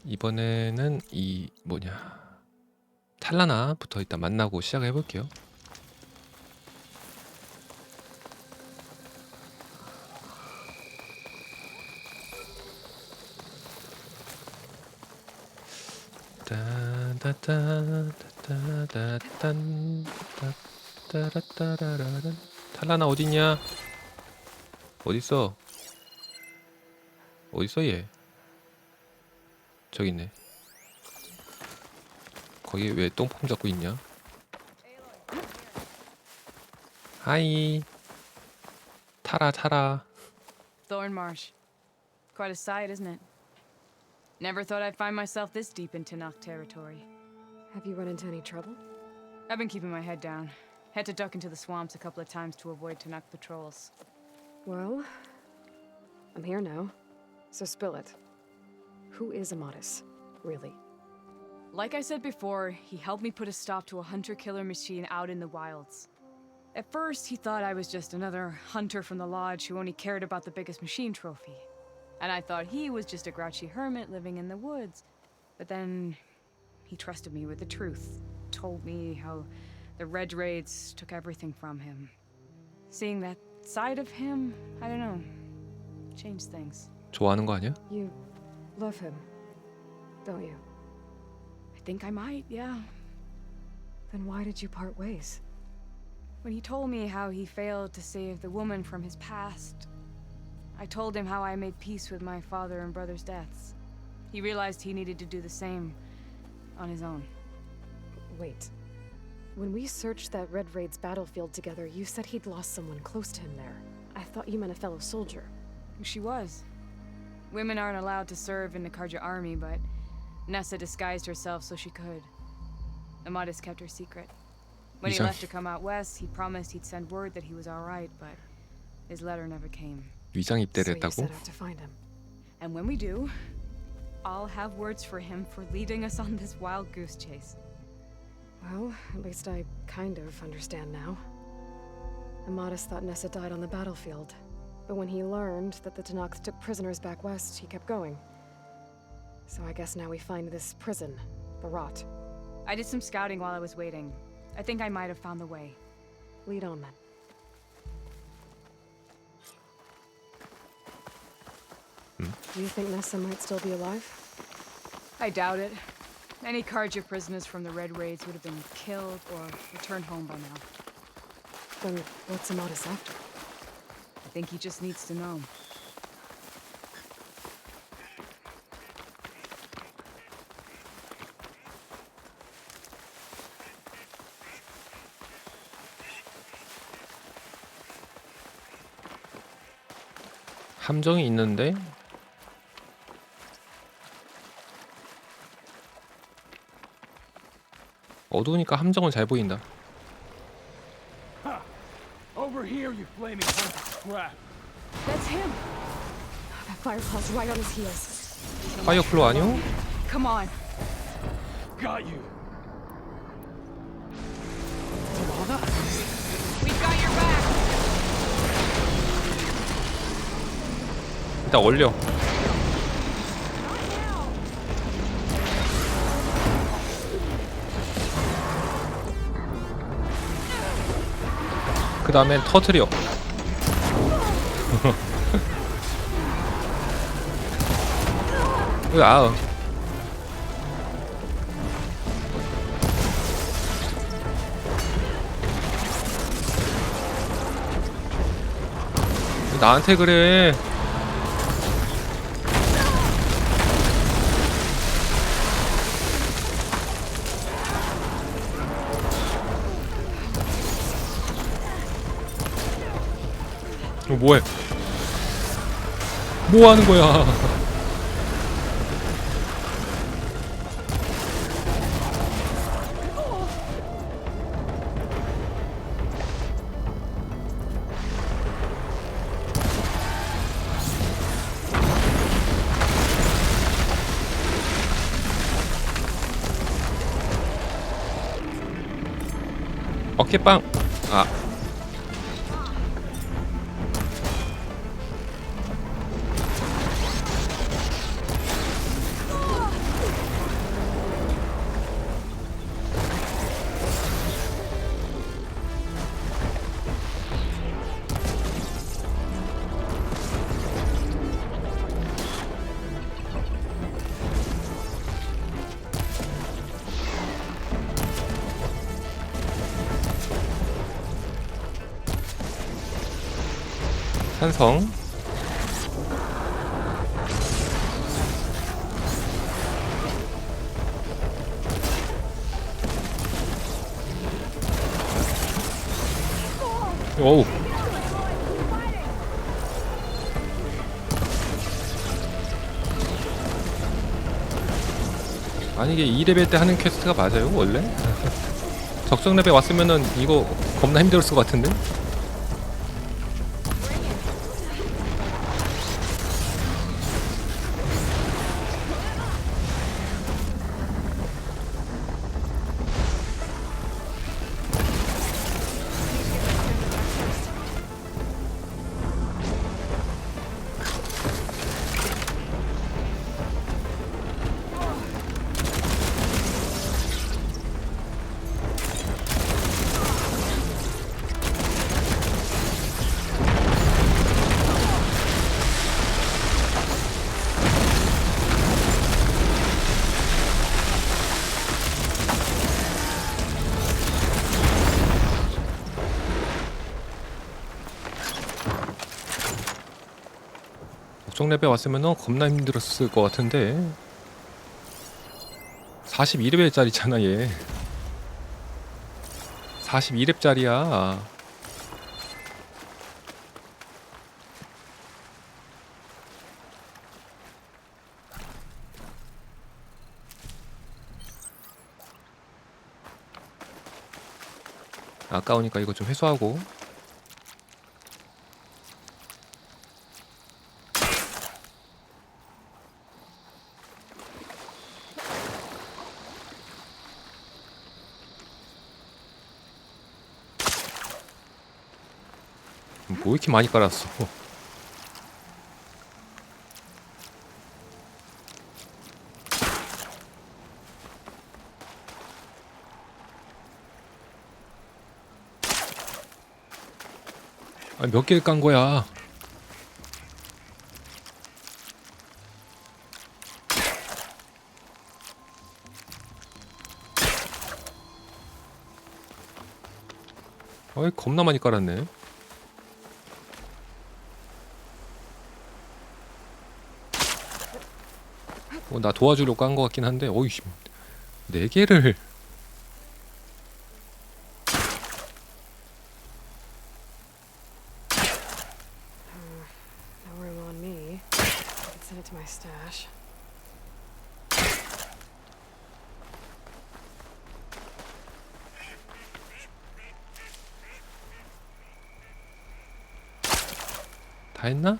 이번에는 이 뭐냐 탈라나부터 일단 만나고 시작을 해볼게요. 탈라나 어딨냐? 어딨어? 어딨어 얘? 저기 있네. 거기 왜 똥폼 잡고 있냐? 하이. 타라. Thorn Marsh. Quite a sight, isn't it? Never thought I'd find myself this deep into Tenakth territory. Have you run into any trouble? I've been keeping my head down. Had to duck into the swamps a couple of times to avoid Tenakth patrols. Well, I'm here now, so spill it. Who is Amatis, really? Like I said before, he helped me put a stop to a hunter-killer machine out in the wilds. At first, he thought I was just another hunter from the lodge who only cared about the biggest machine trophy. And I thought he was just a grouchy hermit living in the woods. But then he trusted me with the truth, told me how the Red Raids took everything from him. Seeing that side of him, I don't know, changed things. 좋아하는 거 아니야? You love him, don't you? I think I might, yeah. Then why did you part ways? When he told me how he failed to save the woman from his past, I told him how I made peace with my father and brother's deaths. He realized he needed to do the same on his own. Wait. When we searched that Red Raid's battlefield together, you said he'd lost someone close to him there. I thought you meant a fellow soldier. She was. Women aren't allowed to serve in the Karja army, but Nessa disguised herself so she could. Amatis kept her secret. When he left to come out west, he promised he'd send word that he was all right, but his letter never came. 위장 So 입대를 you 했다고? set out to find him. And when we do, I'll have words for him for leading us on this wild goose chase. Well, at least I kind of understand now. Amatis thought Nessa died on the battlefield, but when he learned that the Tenakth took prisoners back west, he kept going. So I guess now we find this prison, the Rot. I did some scouting while I was waiting. I think I might have found the way. Lead on then. Do you think Nessa might still be alive? I doubt it. Any Karja prisoners from the Red Raids would have been killed or returned home by now. Then what's Amatis after? I think he just needs to know. 함정이 있는데 어두우니까 함정은 잘 보인다. Over here, you flaming hunk of crap. That's him! That firefly's right on his heels. 파이어클로 아니오? Come on! Got you. We've got your back! 일단 얼려. 그 다음엔 터트려. 아우. 나한테 그래. 뭐해? 뭐 하는 거야? 어깨빵. 아. 찬성. 오우. 아니 이게 2레벨 때 하는 퀘스트가 맞아요 원래? 적정 레벨 왔으면은 이거 겁나 힘들었을 것 같은데? 적정 레벨 왔으면 겁나 힘들었을 것 같은데 42레벨짜리잖아 얘 42렙짜리야 아까우니까 이거 좀 회수하고 뭐 이렇게 많이 깔았어 아니 몇 개를 깐 거야 어이 겁나 많이 깔았네 나 도와주려고 깐 거 같긴 한데 어이씨 4개를 No room on me. I could send it to my stash. 다 했나?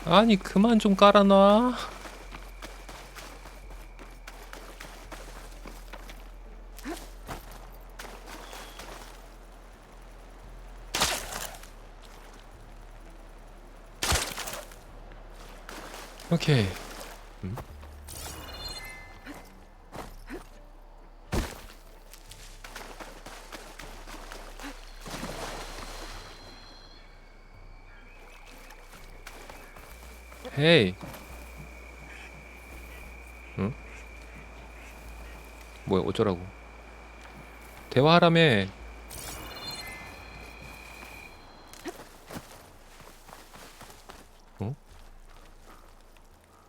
아니 그만 좀 깔아놔 오케이 헤이 응? 뭐야 어쩌라고 대화하라며 어?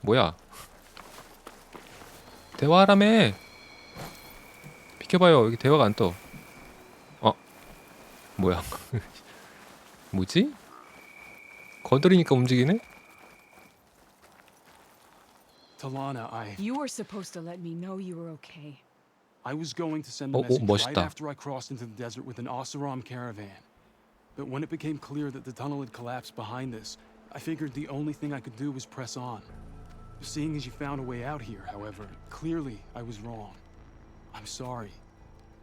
뭐야 대화하라며 비켜봐요 여기 대화가 안 떠 뭐야 뭐지? 거들으니까 움직이네? Talana, You were supposed to let me know you were okay. I was going to send a Oh, message right 멋있다. after I crossed into the desert with an Oseram caravan. But when it became clear that the tunnel had collapsed behind us, I figured the only thing I could do was press on. Seeing as you found a way out here, however, clearly I was wrong. I'm sorry.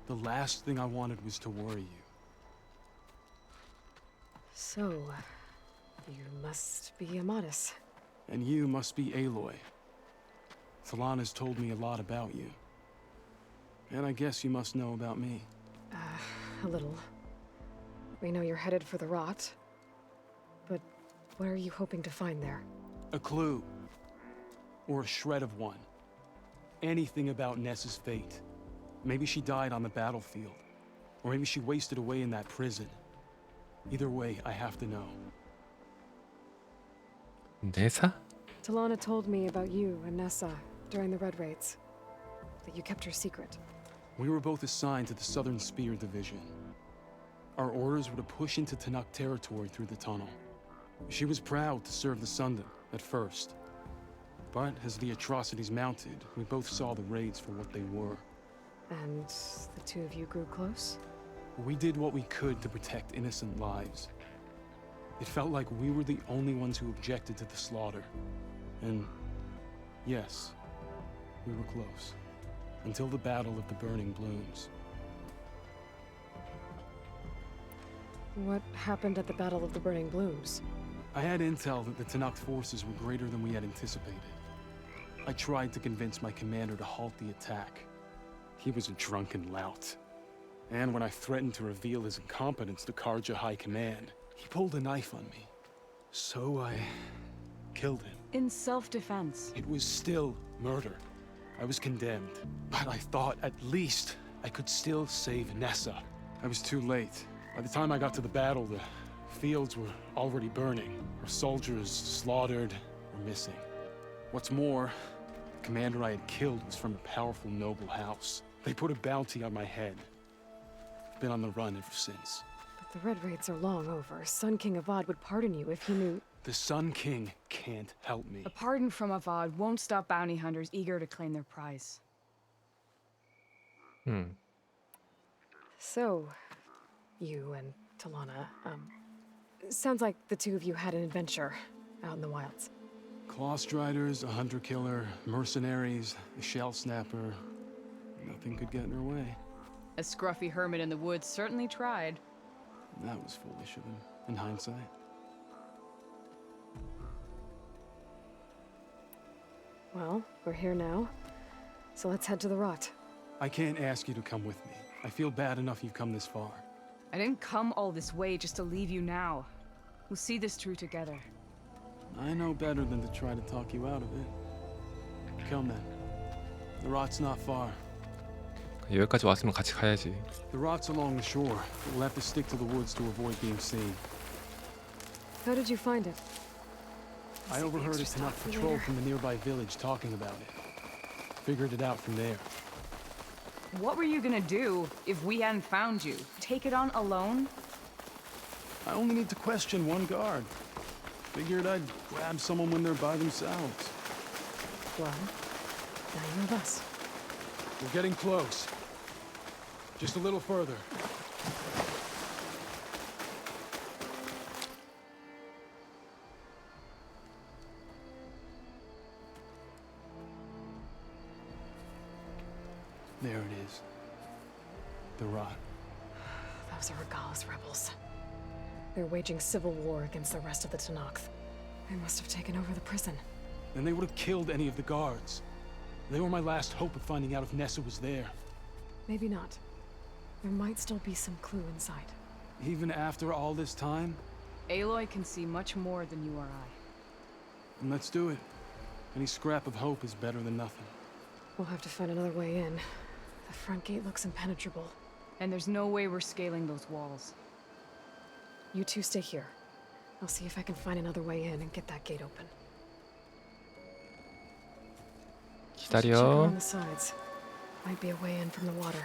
The last thing I wanted was to worry you. So, you must be Amatis. And you must be Aloy. Talana's told me a lot about you. And I guess you must know about me. A little. We know you're headed for the rot. But what are you hoping to find there? A clue. Or a shred of one. Anything about Ness's fate. Maybe she died on the battlefield. Or maybe she wasted away in that prison. Either way, I have to know. 내사? Talana told me about you and Nessa during the Red Raids. That you kept her secret. We were both assigned to the Southern Spear Division. Our orders were to push into Tanakh territory through the tunnel. She was proud to serve the Sundan at first. But as the atrocities mounted, we both saw the raids for what they were. And the two of you grew close? We did what we could to protect innocent lives. It felt like we were the only ones who objected to the slaughter. And yes, we were close. Until the Battle of the Burning Blooms. What happened at the Battle of the Burning Blooms? I had intel that the Tanakh forces were greater than we had anticipated. I tried to convince my commander to halt the attack. He was a drunken lout. And when I threatened to reveal his incompetence to Karja High Command, he pulled a knife on me. So I killed him. In self-defense. It was still murder. I was condemned. But I thought at least I could still save Nessa. I was too late. By the time I got to the battle, the fields were already burning. Our soldiers slaughtered or missing. What's more, the commander I had killed was from a powerful noble house. They put a bounty on my head. I've been on the run ever since. But the Red Raids are long over. Sun King Avad would pardon you if he knew... The Sun King can't help me. A pardon from Avad won't stop bounty hunters eager to claim their prize. So, you and Talana, sounds like the two of you had an adventure out in the wilds. Claw Striders, a hunter-killer, mercenaries, a shell snapper. Nothing could get in her way. A scruffy hermit in the woods certainly tried. That was foolish of him, in hindsight. Well, we're here now, so let's head to the rot. I can't ask you to come with me. I feel bad enough you've come this far. I didn't come all this way just to leave you now. We'll see this through together. I know better than to try to talk you out of it. Come then. The rot's not far. 여기까지 왔으면 같이 가야지. The rot's along the shore, but we'll have to stick to the woods to avoid being seen. How did you find it? I overheard a Tanakh patrol from the nearby village talking about it. Figured it out from there. What were you gonna do if we hadn't found you? Take it on alone? I only need to question one guard. Figured I'd grab someone when they're by themselves. Well, now you're with us. We're getting close. Just a little further. There it is. The rot. Those are Regala's rebels. They're waging civil war against the rest of the Tanakh. They must have taken over the prison. Then they would have killed any of the guards. They were my last hope of finding out if Nessa was there. Maybe not. There might still be some clue inside. Even after all this time? Aloy can see much more than you or I. Then let's do it. Any scrap of hope is better than nothing. We'll have to find another way in. The front gate looks impenetrable. And there's no way we're scaling those walls. You two stay here. I'll see if I can find another way in and get that gate open. Check 기다려. on the sides. Might be a way in from the water.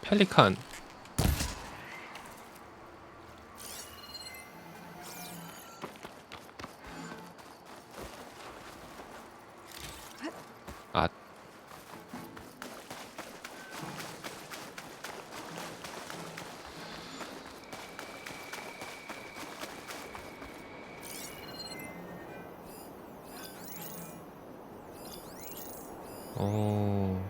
펠리칸. 아. 어.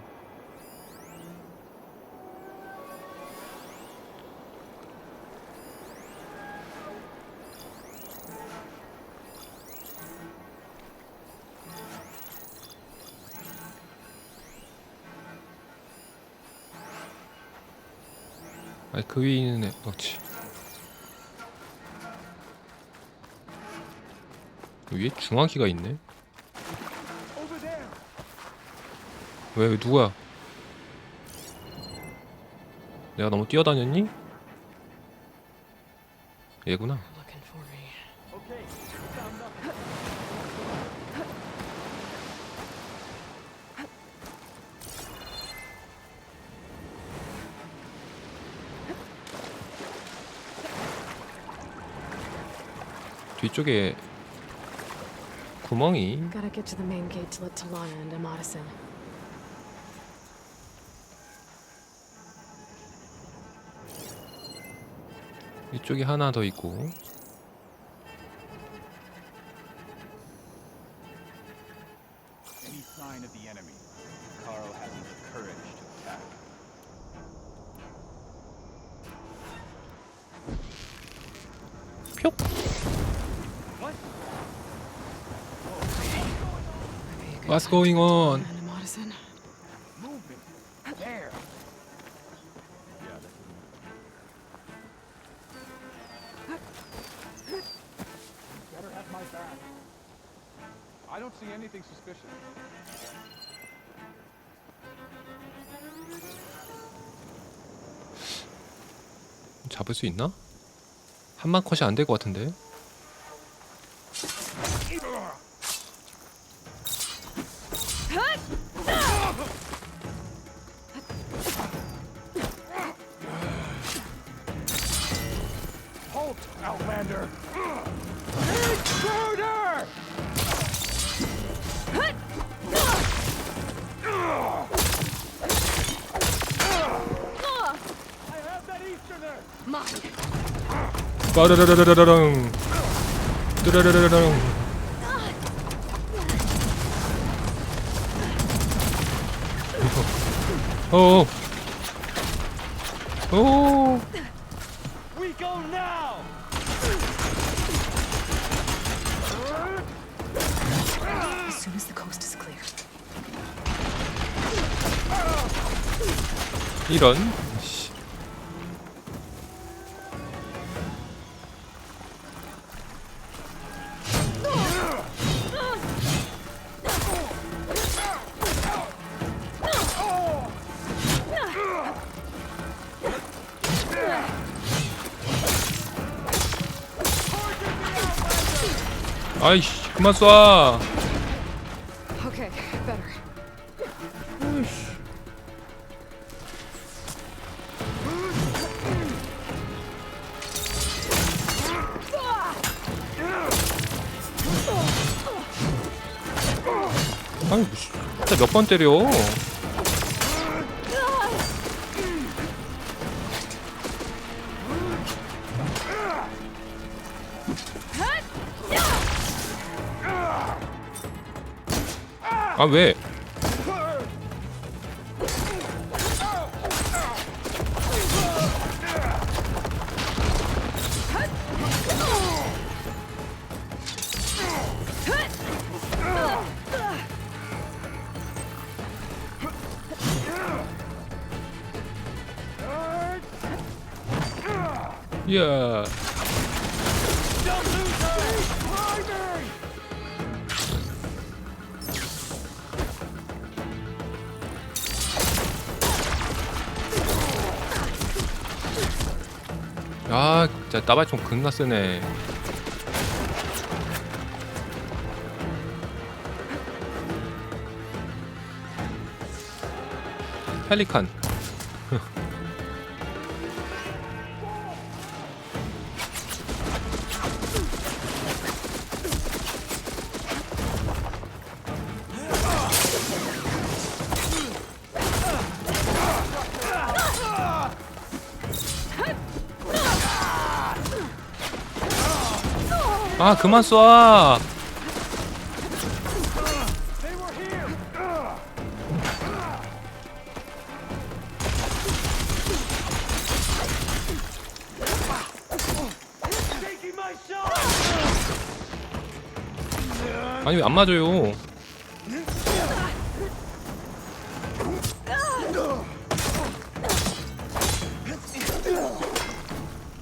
아니 그 위에 있는 애 그렇지. 그 위에 중앙키가 있네. 왜 누구야? 내가 너무 뛰어다녔니? 얘구나. Looking for me. 뒤쪽에 구멍이. Gotta get to the main gate to let Talana and Amatis in. 이쪽에 하나 더 있고. Any sign of the enemy, Carl hasn't the courage to attack. 표. What's going on? And Amatis in. Movement. There. Yeah, that's better have my back. I don't see anything suspicious. 잡을 수 있나? 한만 컷이 안 될 것 같은데. Halt, Outlander! Intruder! I have that Easterner! 빠르르르르르릉. 르르르르릉. 오. 오. We go now! As soon as the coast is clear. 이런. 씨. 아이씨, 그만 쏴. Okay, better. 아니, 진짜 몇 번 때려. 아, 왜? 이야. 아, 진짜 따발총 겁나 쓰네. 펠리칸. 아, 그만 쏴. 아니, 왜 안 맞아요?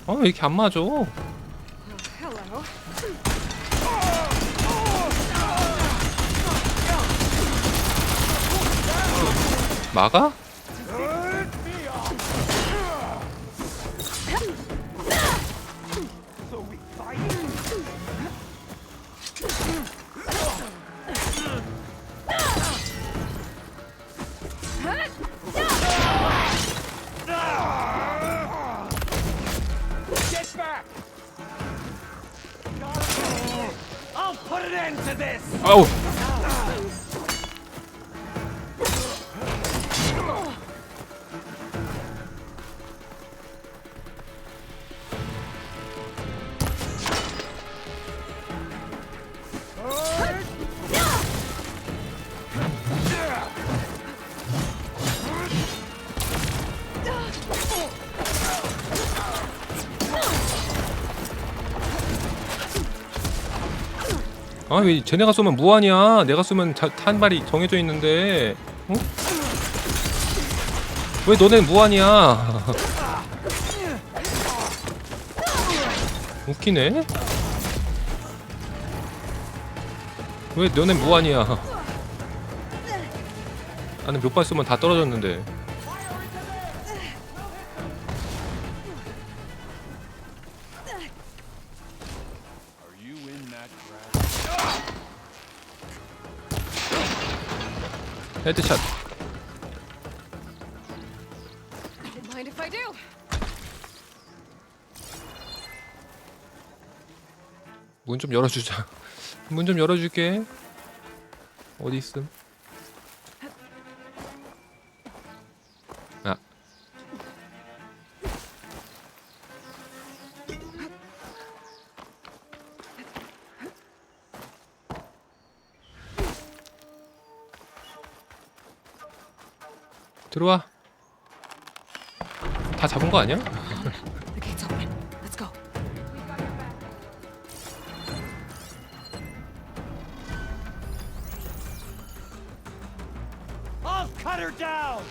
아, 왜 이렇게 안 맞아? Hello. 막아? end to this. 아우. 아, 왜 쟤네가 쏘면 무한이야? 내가 쏘면 탄 발이 정해져 있는데, 어? 왜 너넨 무한이야? 웃기네. 왜 너넨 무한이야? 나는 몇 발 쏘면 다 떨어졌는데. 헤드샷. Don't mind if I do. 문 좀 열어주자. 문 좀 열어줄게. 어디 있음? 아. 들어와. 다 잡은 거 아니야? The gate's open. Let's go. I'll cut her down.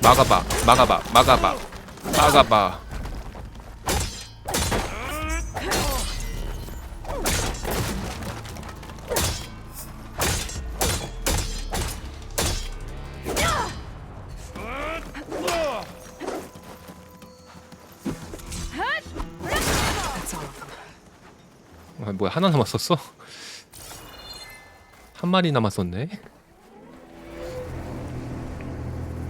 막아봐, 막아봐, 막아봐, 막아봐. That's all of them. 아, 뭐야, 하나 남았었어? 한 마리 남았었네.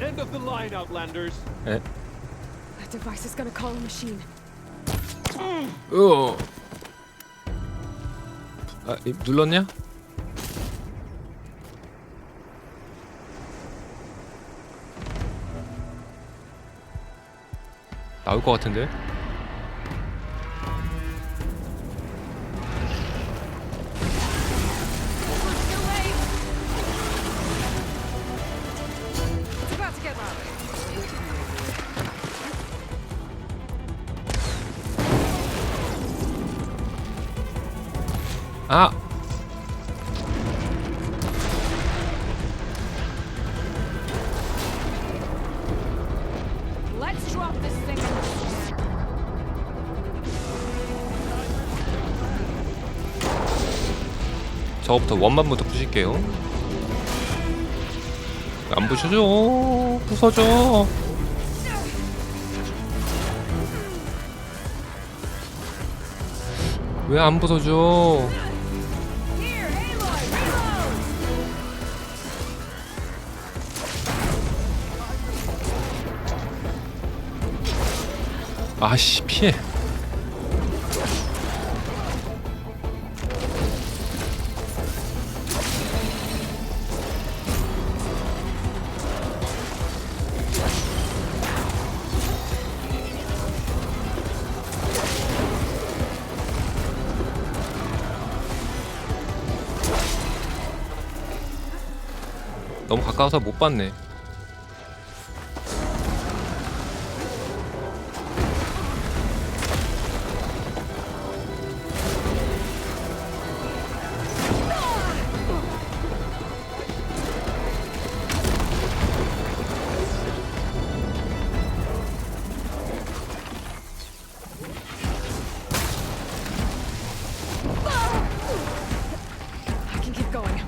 End of the line, Outlanders. 에? That device is gonna call a machine. 아, 눌렀냐? 나올 것 같은데? It's about to get loud. 아! Let's drop this thing. 저거부터 원만부터 부실게요. 안 부셔줘. 부서져. 왜 안 부서져? Here, Aloy, reload. 아씨, 피해. 너무 가까워서 못 봤네. I can keep going.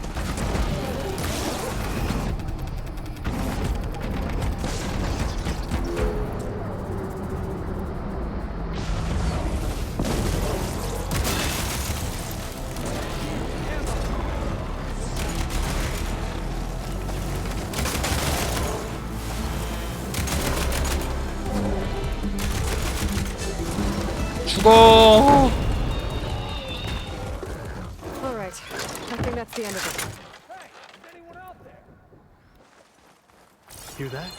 죽어. All right. I think that's the end of it. Hear that?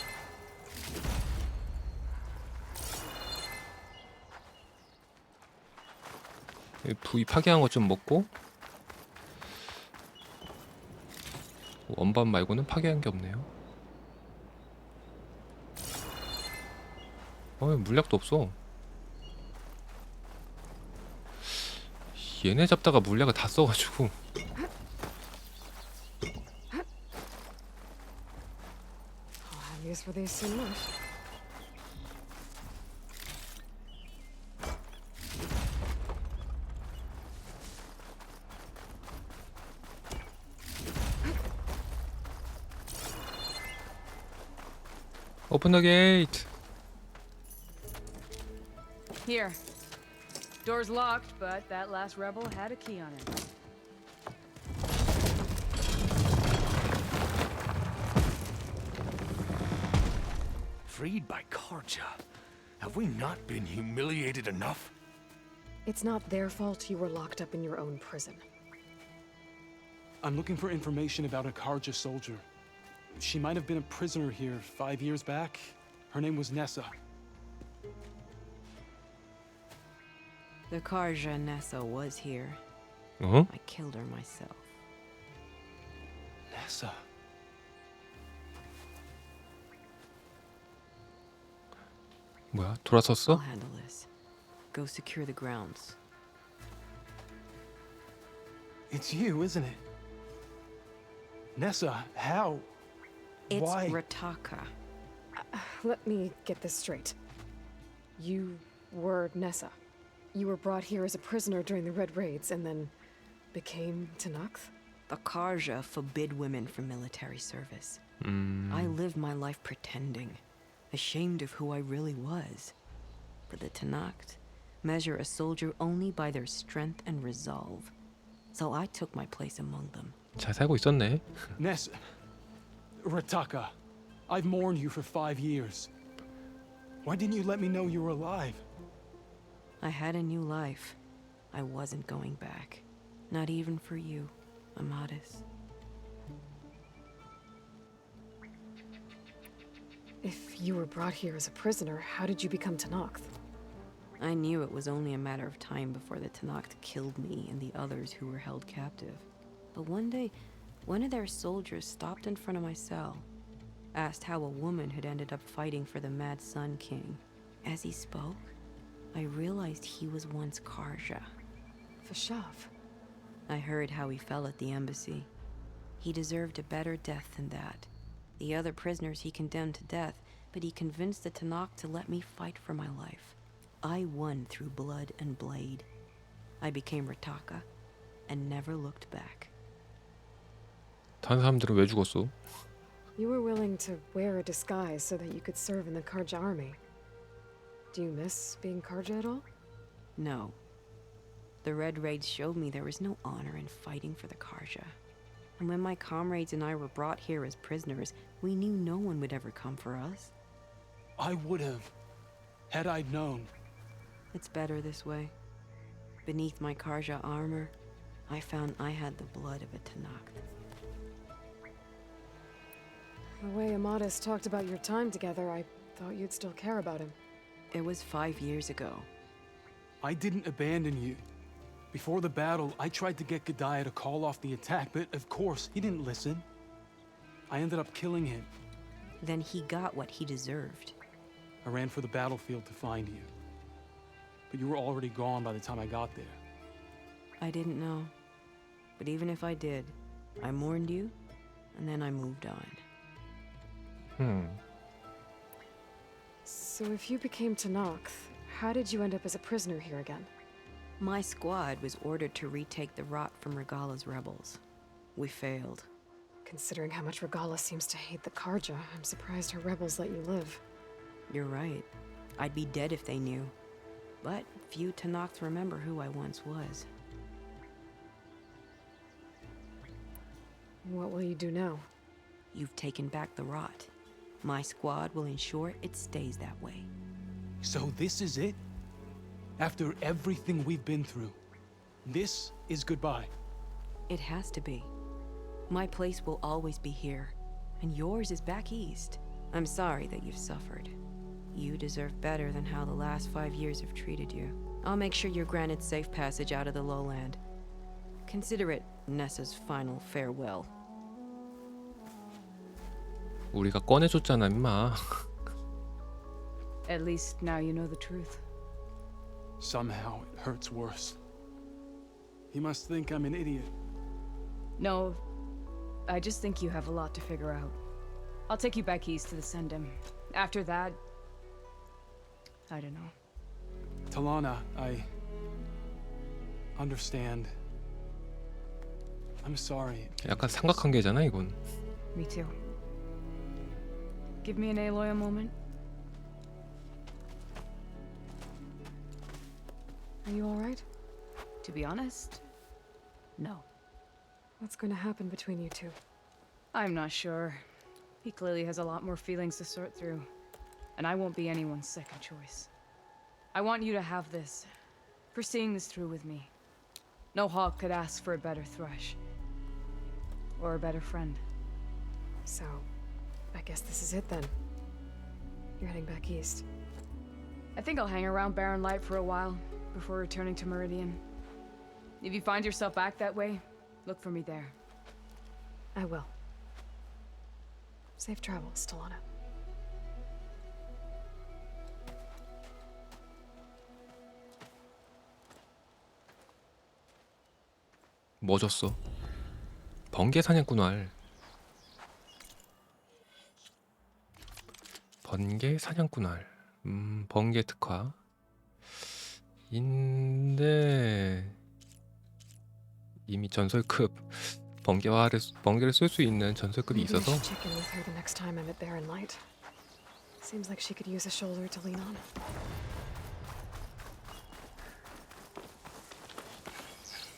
부위 파괴한 것 좀 먹고. 원반 말고는 파괴한 게 없네요. 물약도 없어. 얘네 잡다가 물약을 다 써가지고. I'll have use for these soon enough. Open the gate. Here. Door's locked, but that last rebel had a key on it. Freed by Karja. Have we not been humiliated enough? It's not their fault you were locked up in your own prison. I'm looking for information about a Karja soldier. She might have been a prisoner here 5 years back. Her name was Nessa. The Karja Nessa was here. 어? I killed her myself. Nessa. 뭐야? I'll 돌아섰어? handle this. Go secure the grounds. It's you, isn't it? Nessa, how? It's Why? Rataka. Let me get this straight. You were Nessa. You were brought here as a prisoner during the Red Raids and then became Tenakth? The Karja forbid women from military service. I lived my life pretending, ashamed of who I really was. But the Tenakth measure a soldier only by their strength and resolve. So I took my place among them. 잘 살고 있었네. Nessa. Rataka. I've mourned you for 5 years. Why didn't you let me know you were alive? I had a new life. I wasn't going back. Not even for you, Amadis. If you were brought here as a prisoner, how did you become Tenakth? I knew it was only a matter of time before the Tenakth killed me and the others who were held captive. But one day, one of their soldiers stopped in front of my cell, asked how a woman had ended up fighting for the Mad Sun King. As he spoke, I realized he was once Karja. Vashav. I heard how he fell at the embassy. He deserved a better death than that. The other prisoners he condemned to death, but he convinced the Tenakth to let me fight for my life. I won through blood and blade. I became Rataka and never looked back. 다른 사람들은 왜 죽었어? You were willing to wear a disguise so that you could serve in the Karja army. Do you miss being Karja at all? No. The Red Raids showed me there was no honor in fighting for the Karja. And when my comrades and I were brought here as prisoners, we knew no one would ever come for us. I would have. Had I known. It's better this way. Beneath my Karja armor, I found I had the blood of a Tenakth. The way Amadis talked about your time together, I thought you'd still care about him. It was 5 years ago. I didn't abandon you. Before the battle, I tried to get GOTY to call off the attack, but of course, he didn't listen. I ended up killing him. Then he got what he deserved. I ran for the battlefield to find you. But you were already gone by the time I got there. I didn't know. But even if I did, I mourned you, and then I moved on. So if you became Tenakth, how did you end up as a prisoner here again? My squad was ordered to retake the Rot from Regala's rebels. We failed. Considering how much Regala seems to hate the Karja, I'm surprised her rebels let you live. You're right. I'd be dead if they knew. But few Tenakth remember who I once was. What will you do now? You've taken back the Rot. My squad will ensure it stays that way. So this is it? After everything we've been through, this is goodbye. It has to be. My place will always be here, and yours is back east. I'm sorry that you've suffered. You deserve better than how the last 5 years have treated you. I'll make sure you're granted safe passage out of the lowland. Consider it Nessa's final farewell. 우리가 꺼내줬잖아, 임마. At least now you know the truth. Somehow it hurts worse. He must think I'm an idiot. No, I just think you have a lot to figure out. I'll take you back east to the Sendem. After that, I don't know. Talana, I understand. I'm sorry. 약간 삼각관계잖아, 이건. Me too. Give me an Aloy moment. Are you alright? To be honest, no. What's going to happen between you two? I'm not sure. He clearly has a lot more feelings to sort through, and I won't be anyone's second choice. I want you to have this, for seeing this through with me. No hawk could ask for a better thrush. Or a better friend. So, I guess this is it then. You're heading back east. I think I'll hang around Barren Light for a while, before returning to Meridian. If you find yourself back that way, look for me there. I will. Safe travels, Talana. 뭐 줬어? 번개 사냥꾼 알. 번개 사냥꾼 알. 번개 특화. 인데 이미 전설급 번개를 쓸 수 있는 전설급이 Maybe I 있어서 should check in with her the next time I'm at Barren Light. Seems like she could use a shoulder to lean on.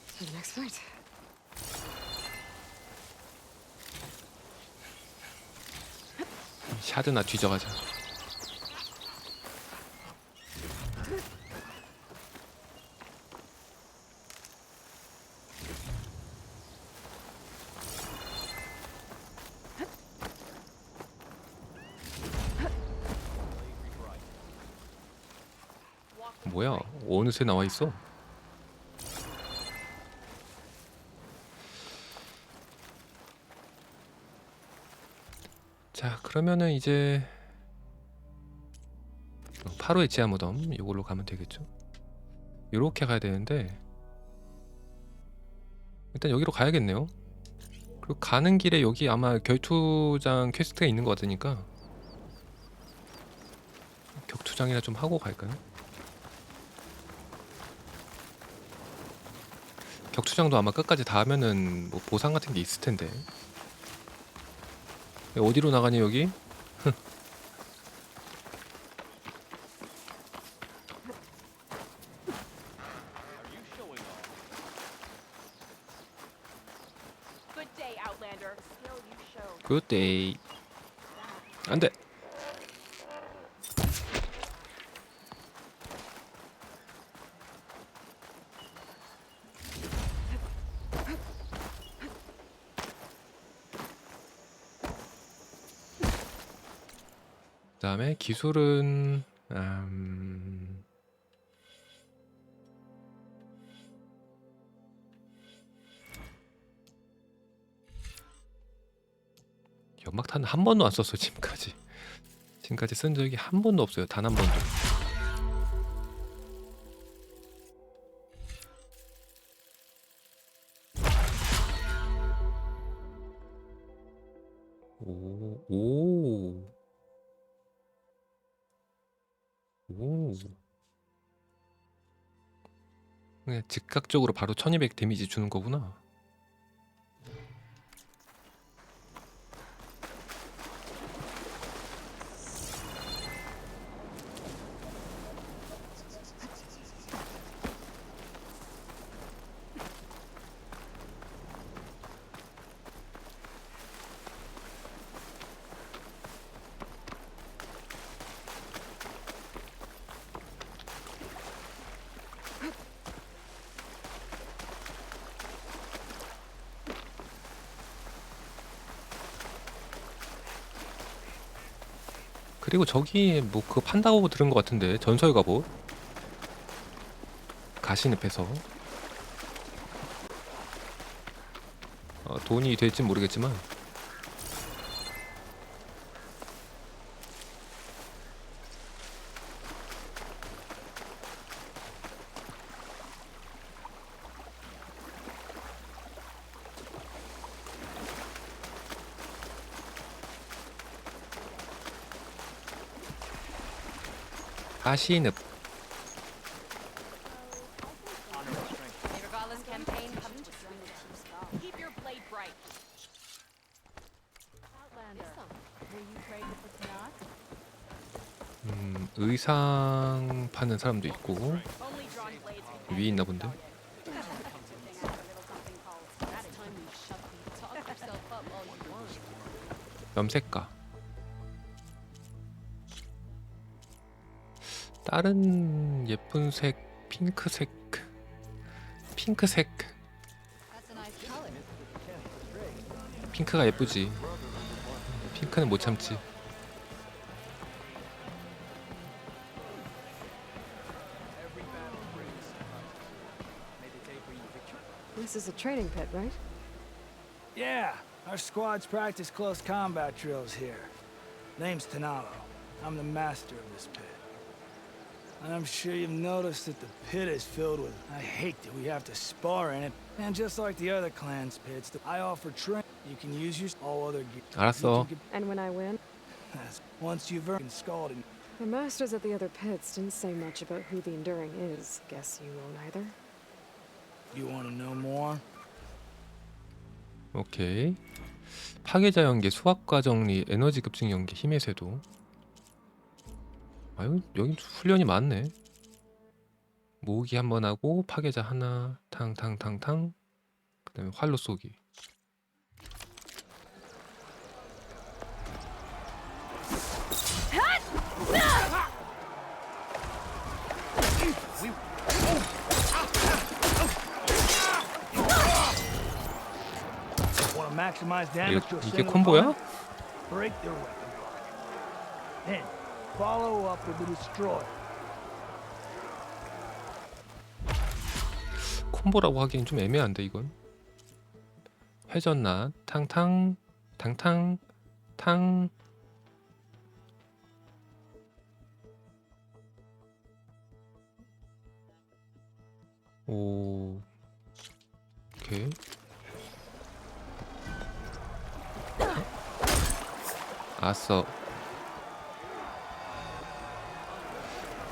For the next fight. 샤드나 뒤져가자. 뭐야? 어느새 나와 있어? 자, 그러면은 이제 8호의 지하무덤 이걸로 가면 되겠죠? 요렇게 가야 되는데 일단 여기로 가야겠네요. 그리고 가는 길에 여기 아마 결투장 퀘스트가 있는 것 같으니까 격투장이나 좀 하고 갈까요? 격투장도 아마 끝까지 다 하면은 뭐 보상 같은 게 있을 텐데. 어디로 나가니 여기? 굿데이. 안돼. 그다음에 기술은 연막탄 한 번도 안 썼어요. 지금까지 쓴 적이 한 번도 없어요. 단 한 번도. 오. 그냥 즉각적으로 바로 1200 데미지 주는 거구나. 그리고 저기 뭐 그거 판다고 들은 것 같은데, 전설 갑옷 가시늪에서. 돈이 될진 모르겠지만 가시늪. 의상 파는 사람도 있고 위에 있나 본데. 염색가. 다른 예쁜 색, 핑크색. 핑크가 예쁘지. 핑크는 못 참지. This is a training pit, right? Yeah, our squads practice close combat drills here. Name's Tanalo. I'm the master of this pit. And I'm sure you've noticed that the pit is filled with... I hate that we have to spar in it. And just like the other clan's pits, I offer training. You can use your all other gear. 알았어. And when I win? Once you've earned scalded. The masters at the other pits didn't say much about who the Enduring is. Guess you won't either. You want to know more? 오케이. 파괴자 연계, 수학과 정리, 에너지 급증 연계, 힘의 쇄도. 아유, 여기 훈련이 많네. 모으기 한 번 하고 파괴자 하나, 탕탕탕탕. 그다음에 활로 쏘기. Maximize damage to a 이게 single 콤보야? opponent? Break their weapon block. Then follow up with the destroyer. 콤보라고 하기엔 좀 애매한데 이건. 회전낫, 탕탕, 탕탕, 탕. 오, 오케이. 아싸.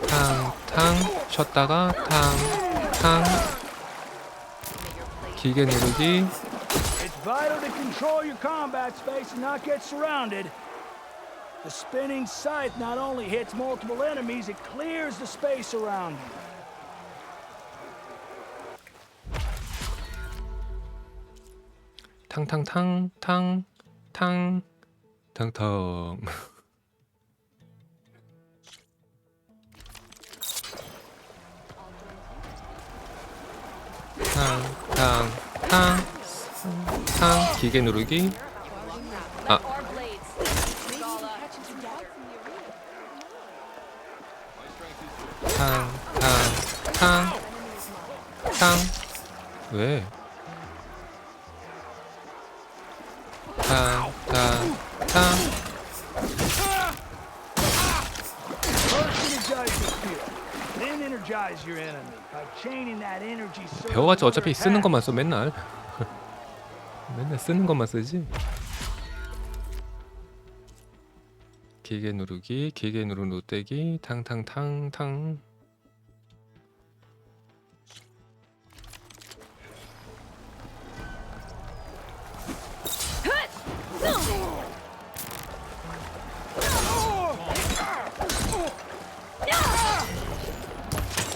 탕탕 쉬었다가 탕탕. 길게 누르기. It's vital to control your combat space and not get surrounded. The spinning scythe not only hits multiple enemies, it clears the space around you. 탕탕탕 탕 탕 탕탕. 탕탕탕탕 기계 누르기. 아, 탕탕탕탕. 왜? 탕탕탕. 배워가지고 어차피 쓰는 것만 써 맨날. 맨날 쓰는 것만 쓰지. 길게 누르기, 길게 누르 노떼기, 탕탕탕탕.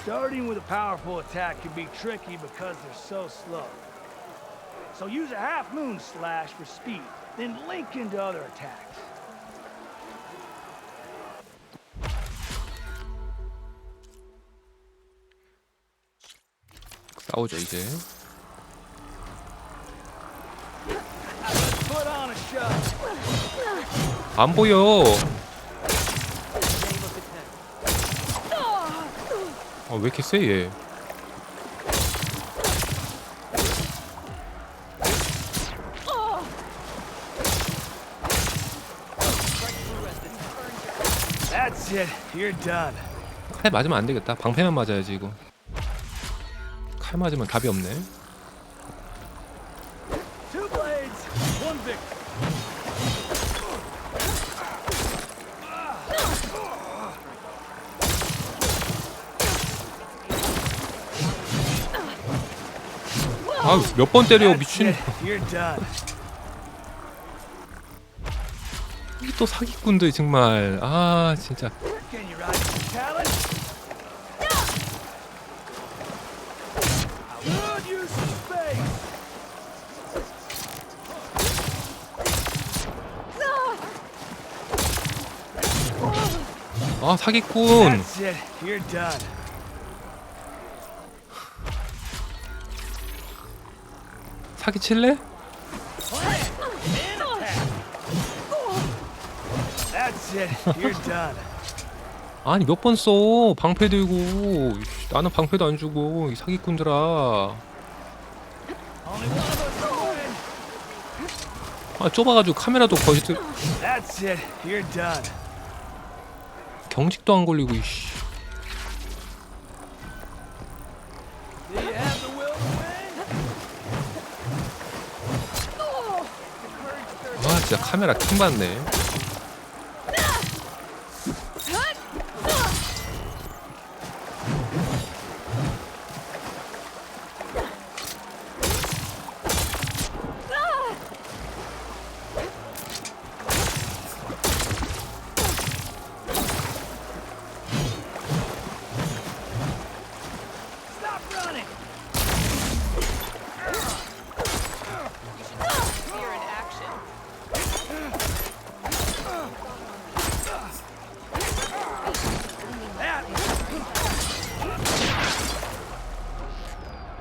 Starting with a powerful attack can be tricky because they're so slow. So use a half moon slash for speed, then link into other attacks. 싸우죠 이제. Put on a show. 안 보여. 왜 이렇게 세 얘? That's it. You're done. 칼 맞으면 안 되겠다. 방패만 맞아야지 이거. 칼 맞으면 답이 없네. Two blades, one victim. 아, 몇 번 때려 That's 미친. it. You're done. 이 또 사기꾼들 정말. 아, 진짜. Can you ride the challenge? I would use some space. 아, 사기꾼. That's it. You're done. 사기 칠래? That's it. You're done. 아니 몇 번 써. 방패 들고. 이씨, 나는 방패도 안 주고 이 사기꾼들아. Only one of us will win. 아, 좁아가지고 카메라도 거의 That's it. You're done. 경직도 안 걸리고 이씨. Do you have the will to win? 아, 진짜 카메라 킹 받네. Stop running. Fear in action. That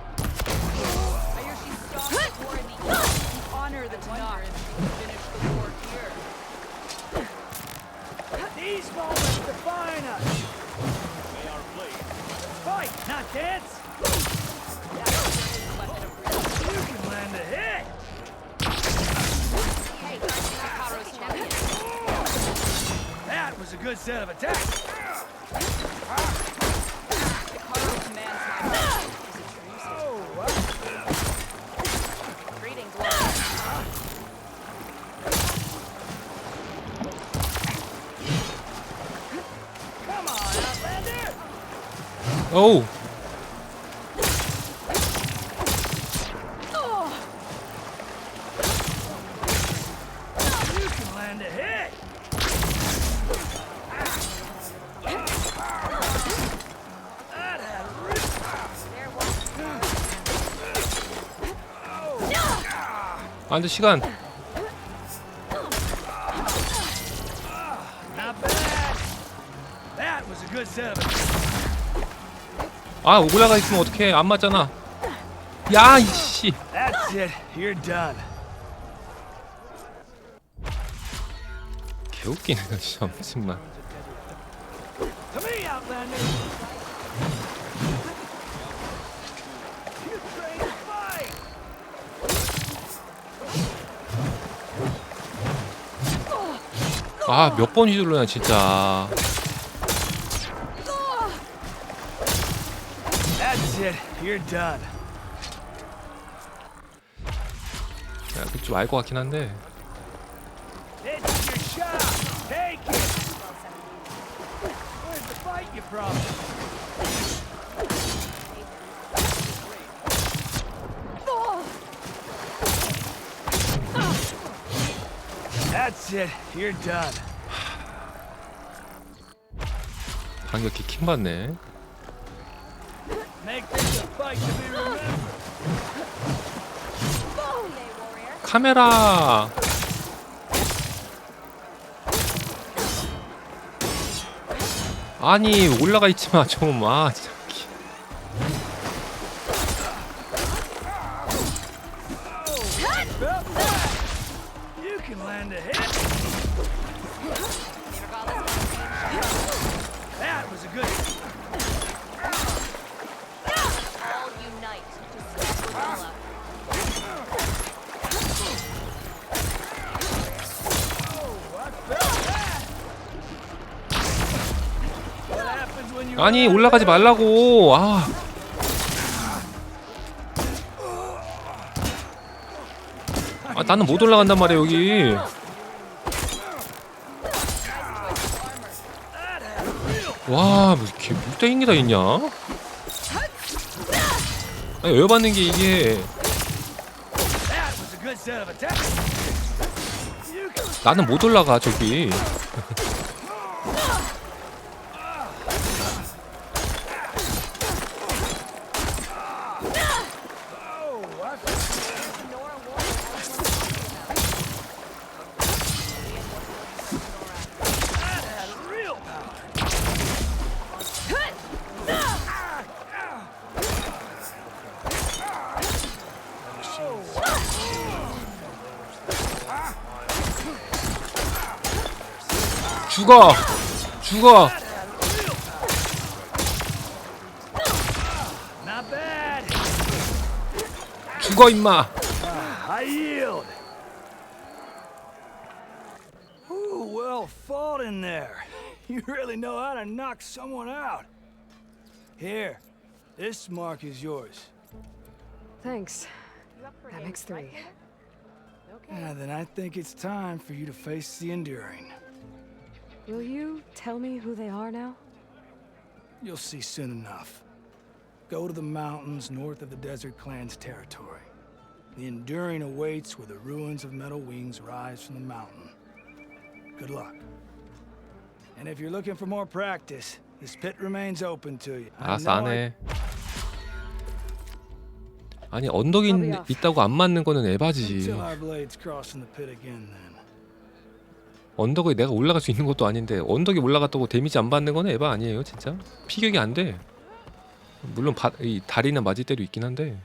I hear she stopped the war in the east to honor the Tanakh and finish the war here. these moments define us. They are played. Fight, not dance. You can land a hit. Hey, Hikaru's champion. That was a good set of attacks. Hikaru commands my mind. Is it true? Oh, Greetings, Lord. come on, Outlander. 어우. You can land a hit. That had a rip. 안 돼, 시간. Not bad. That was a good set of attacks. 아, 올라가 있으면 어떡해. 안 맞잖아. 야, 이씨. That's it. You're done. 개웃기네, 진짜. 정말. To me, Outlander. You train to fight. 아, 몇 번 휘둘러냐, 진짜. That's it. You're done. 야, 그 좀 알 것 같긴 한데. It's your shot. Take it. Where's the fight you promised? That's it. You're done. 반격기 킹 받네. Make this a fight to be remembered. 카메라. 아니, 올라가 있지 마, 좀. 아, 진짜. You can land a hit. That was a good. 아니 올라가지 말라고. 아. 아 나는 못 올라간단 말이야 여기. 와, 뭐 이렇게 물대인기다 있냐? 아니, 열받는 게 이게 나는 못 올라가 저기. 죽어! 죽어! 죽어 임마! I yield. Ooh, well fought in there. You really know how to knock someone out. Here, this mark is yours. Thanks. That makes 3. Then I think it's time for you to face the enduring. Will you tell me who they are now? You'll see soon enough. Go to the mountains north of the Desert Clan's territory. The enduring awaits where the ruins of Metal Wings rise from the mountain. Good luck. And if you're looking for more practice, this pit remains open to you. 알았어 안 해. 아니 언덕이 있다고 안 맞는 거는 에바지. Until our blades cross in the pit again, then. 언덕에 내가 올라갈 수 있는 것도 아닌데 언덕에 올라갔다고 데미지 안 받는 거는 에바 아니에요 진짜? 피격이 안 돼. 물론 이 다리나 맞을 때도 있긴 한데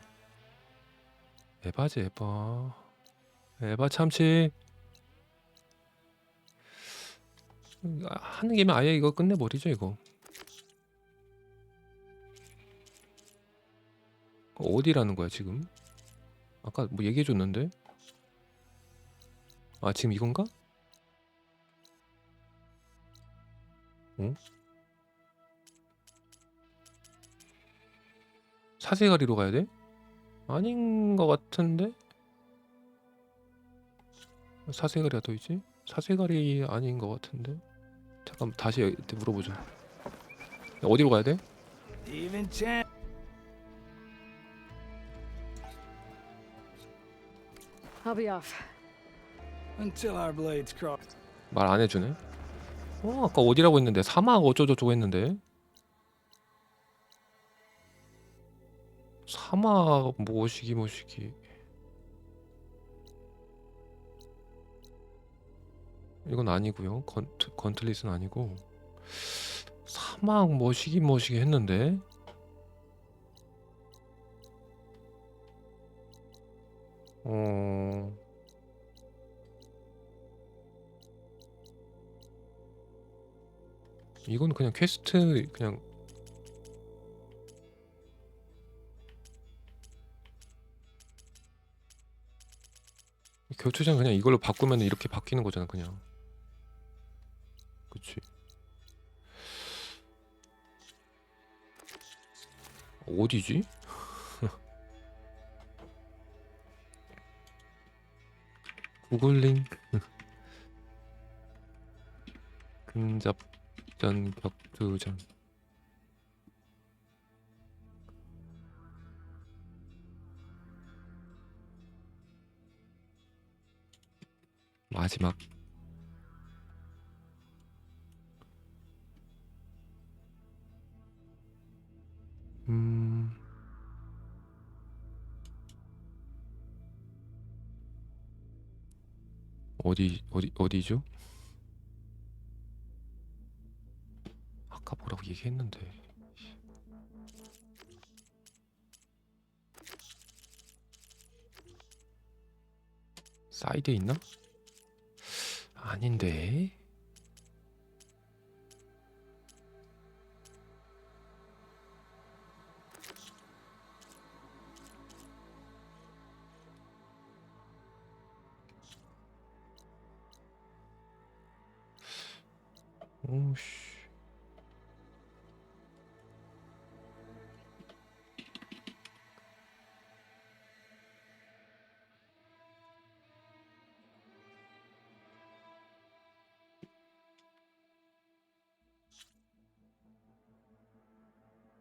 에바지 에바. 에바 참치. 하는 김에 아예 이거 끝내버리죠 이거. 어디라는 거야 지금? 아까 뭐 얘기해줬는데? 아 지금 이건가? 어? 사세가리로 가야 돼? 아닌 것 같은데? 사세가리가 더 있지? 사세가리 아닌 것 같은데? 잠깐 다시 물어보자. 어디로 가야 돼? Even chance. I'll be off. Until our blades cross. 말 안 해주네? 아까 어디라고 했는데 사막 어쩌고저쩌고 했는데 사막 뭐시기 이건 아니고요. 건틀릿은 아니고 사막 뭐시기 했는데 이건 그냥 퀘스트 그냥 교투장 그냥 이걸로 바꾸면 이렇게 바뀌는 거잖아 그냥. 그치. 어디지? 구글링 근접전 격투전 마지막 어디죠? 아까 뭐라고 얘기했는데 사이드에 있나? 아닌데 오씨.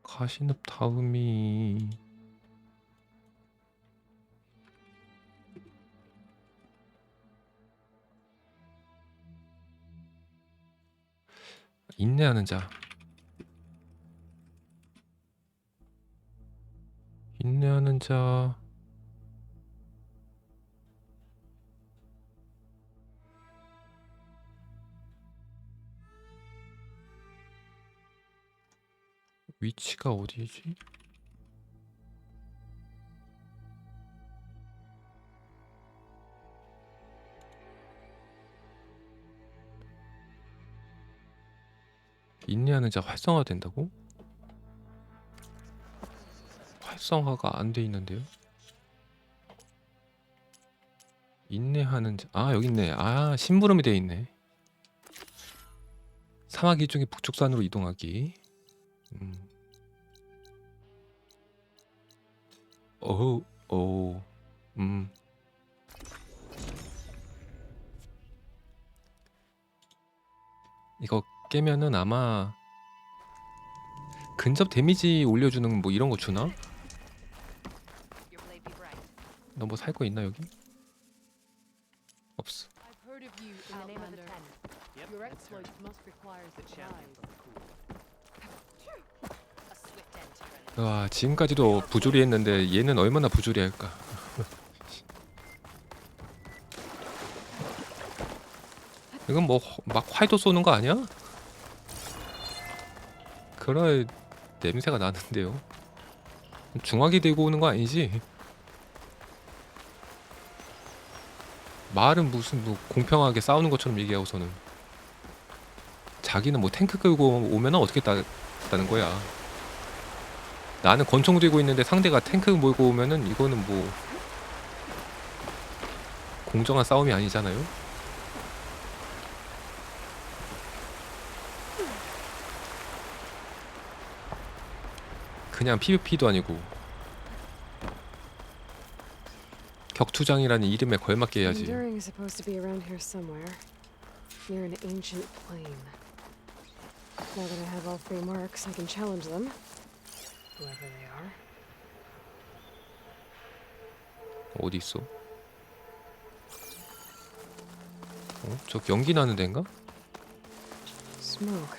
가시늪 다음이 인내하는 자. 인내하는 자. 위치가 어디지? 인내하는 자 활성화된다고? 활성화가 안 돼 있는데요? 인내하는 자, 아 여기 있네. 아 심부름이 돼 있네. 사막 이중의 북쪽산으로 이동하기. 어우, 오, 이거 깨면은 아마 근접 데미지 올려주는 뭐 이런 거 주나? 너 뭐 살 거 있나 여기? 없어. I've heard of you, Outlander. Your exploits must require supplies. 와 지금까지도 부조리했는데 얘는 얼마나 부조리할까? 이건 뭐 막 활도 쏘는 거 아니야? 그럴 냄새가 나는데요. 중화기 들고 오는 거 아니지? 말은 무슨 뭐 공평하게 싸우는 것처럼 얘기하고서는 자기는 뭐 탱크 끌고 오면은 어떻게 따는 거야? 나는 권총 들고 있는데 상대가 탱크 몰고 오면은 이거는 뭐 공정한 싸움이 아니잖아요? 그냥 PVP도 아니고 격투장이라는 이름에 걸맞게 해야지. Enduring is supposed to be around here somewhere, near an ancient plain. Now that I have all three marks, I can challenge them, whoever they are. 어디 있어? 저 연기 나는 데인가? Smoke.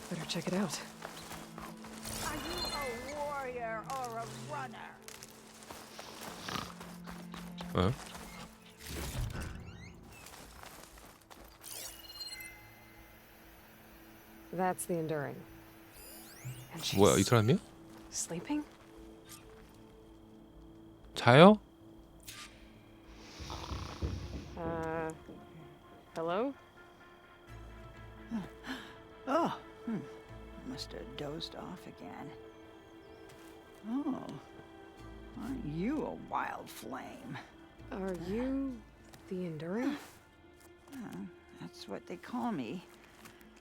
Better check it out. Are you a warrior or a runner? 어? That's the Enduring. And she's 뭐야 이 사람이야? sleeping? 자요? Hello? Oh, must have dozed off again. Oh, aren't you a wild flame? Are you the Enduring? That's what they call me.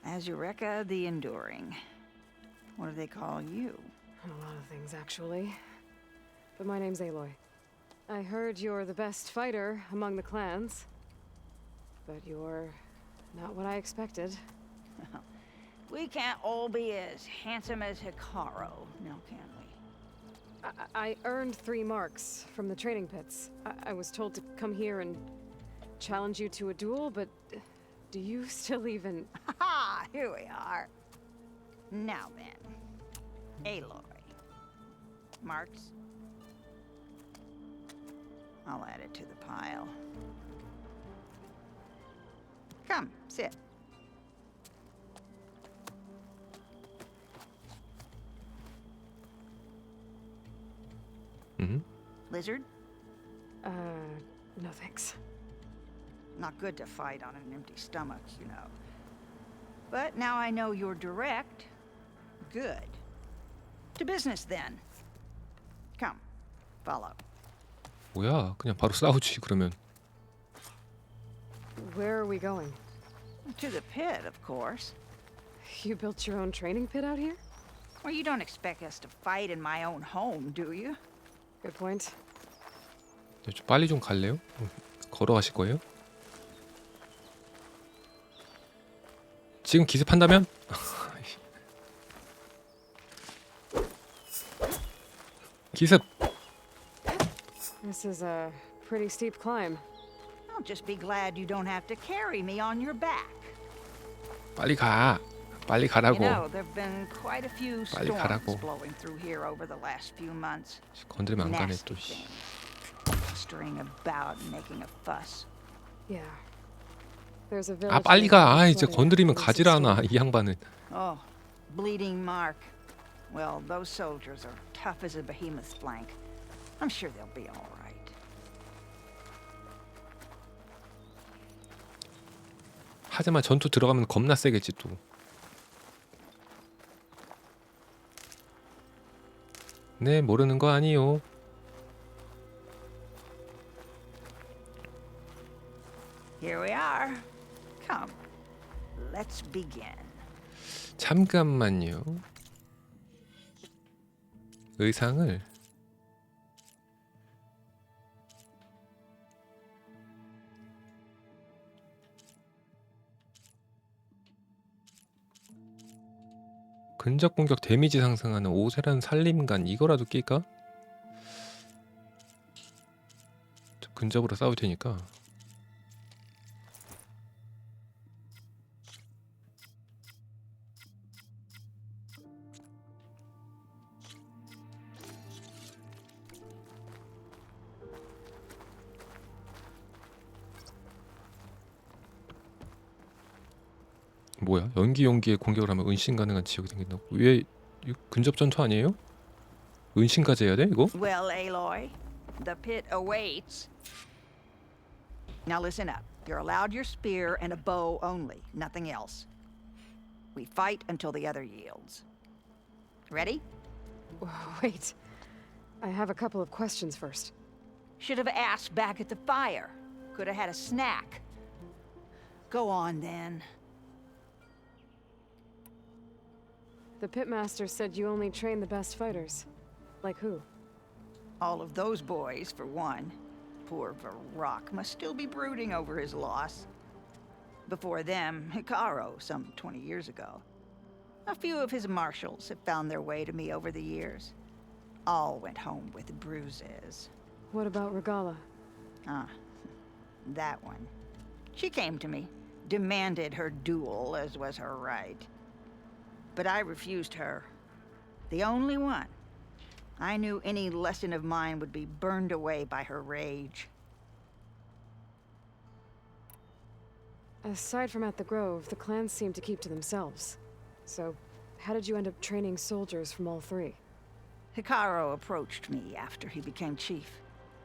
Azureka the Enduring. What do they call you? A lot of things, actually. But my name's Aloy. I heard you're the best fighter among the clans. But you're not what I expected. We can't all be as handsome as Hikaru, now can we? I earned 3 marks from the training pits. I was told to come here and challenge you to a duel, but do you still even... Ha! Here we are. Now then, Aloy. Marks? I'll add it to the pile. Come, sit. Lizard? No thanks. Not good to fight on an empty stomach, you know. But now I know you're direct. Good. To business then. Come, follow. 뭐야 그냥 바로 싸우지 그러면. Where are we going? To the pit, of course. You built your own training pit out here? Well, you don't expect us to fight in my own home, do you? Good point. 좀 빨리 좀 갈래요? 걸어가실 거예요? 지금 기습한다면? 기습! This is a pretty steep climb. I'll just be glad you don't have to carry me on your back. 빨리 가! 빨리 You 가라고. know, there've been quite a few 빨리 storms 가라고. blowing through here over the last few months. 건드리면 안 가네 Nasty 또. 씨. things. Blustering about and making a fuss. Yeah. There's a village. 아 빨리 가! 아 이제 flooding 건드리면 after 가지를 the 않아 storm. 이 양반은. Oh, Bleeding Mark. Well, those soldiers are tough as a behemoth's flank. I'm sure they'll be all right. 하지만 전투 들어가면 겁나 세겠지 또. 네 모르는 거 아니요. Here we are. Come, let's begin. 잠깐만요. 의상을 근접 공격 데미지 상승하는 오세란 살림간 이거라도 낄까? 저 근접으로 싸울 테니까. 뭐야? 연기에 공격을 하면 은신 가능한 지역이 생긴다고? 왜 이거 근접 전투 아니에요? 은신까지 해야 돼 이거? Well, Aloy, the pit awaits. Now listen up. You're allowed your spear and a bow only, nothing else. We fight until the other yields. Ready? Wait. I have a couple of questions first. Should have asked back at the fire. Could have had a snack. Go on then. The pitmaster said you only train the best fighters. Like who? All of those boys, for one. Poor Varrock must still be brooding over his loss. Before them, Hikaru, some 20 years ago. A few of his marshals have found their way to me over the years. All went home with bruises. What about Regala? Ah, that one. She came to me, demanded her duel, as was her right. But I refused her. The only one. I knew any lesson of mine would be burned away by her rage. Aside from at the Grove, the clans seem to keep to themselves. So, how did you end up training soldiers from all three? Hikaru approached me after he became chief.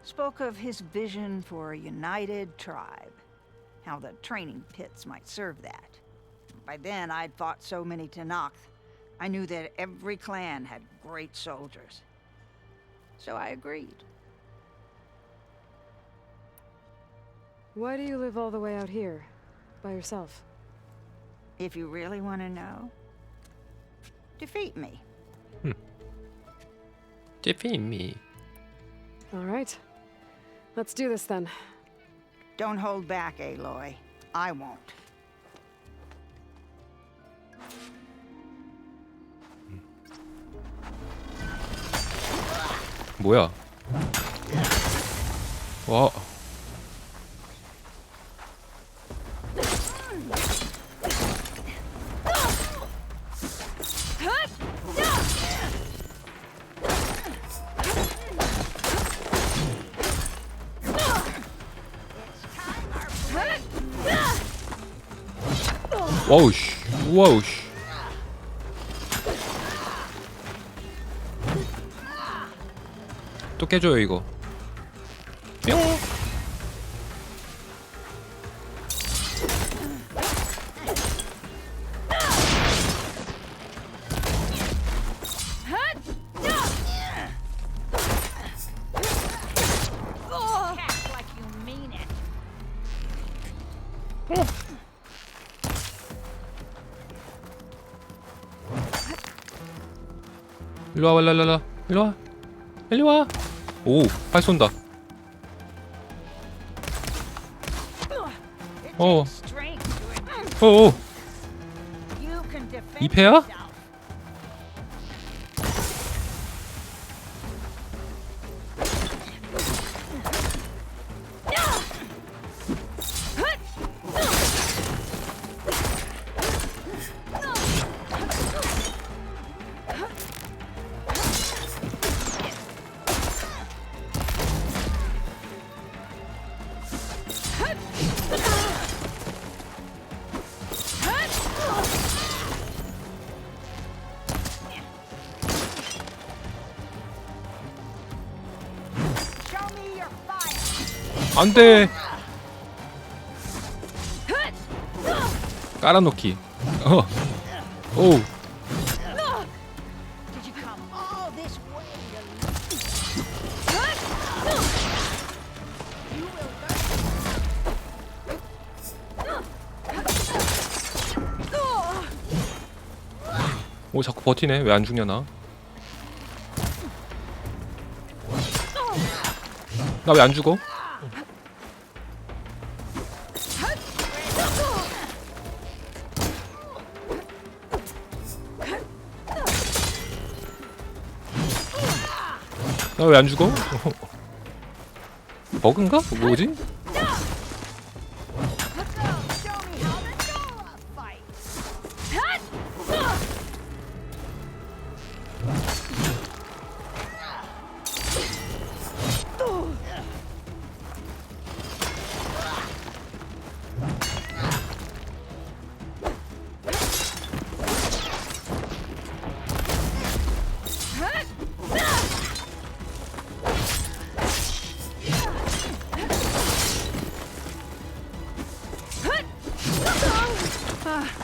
Spoke of his vision for a united tribe. How the training pits might serve that. By then, I'd fought so many Tenakth. I knew that every clan had great soldiers. So I agreed. Why do you live all the way out here? By yourself? If you really want to know, defeat me. Defeat me. Alright. Let's do this then. Don't hold back, Aloy. I won't. 뭐야? 와. 와우 씨. 와우 씨. 또 깨줘요 이거. 뿅. Attack like you mean it. 일로와 일로와 일로와 일로와. 오, 활 쏜다. It Oh. takes strength to endure. 오, You can defend 이 패야? yourself. Show me your fire. 안 돼. 깔아놓기. 오. Did you come all this way to You will 오, 자꾸 버티네. 왜 안 죽냐 나? 나 왜 안 죽어? 나 왜 안 죽어? 버그인가? 뭐지? Show me how to do a fight.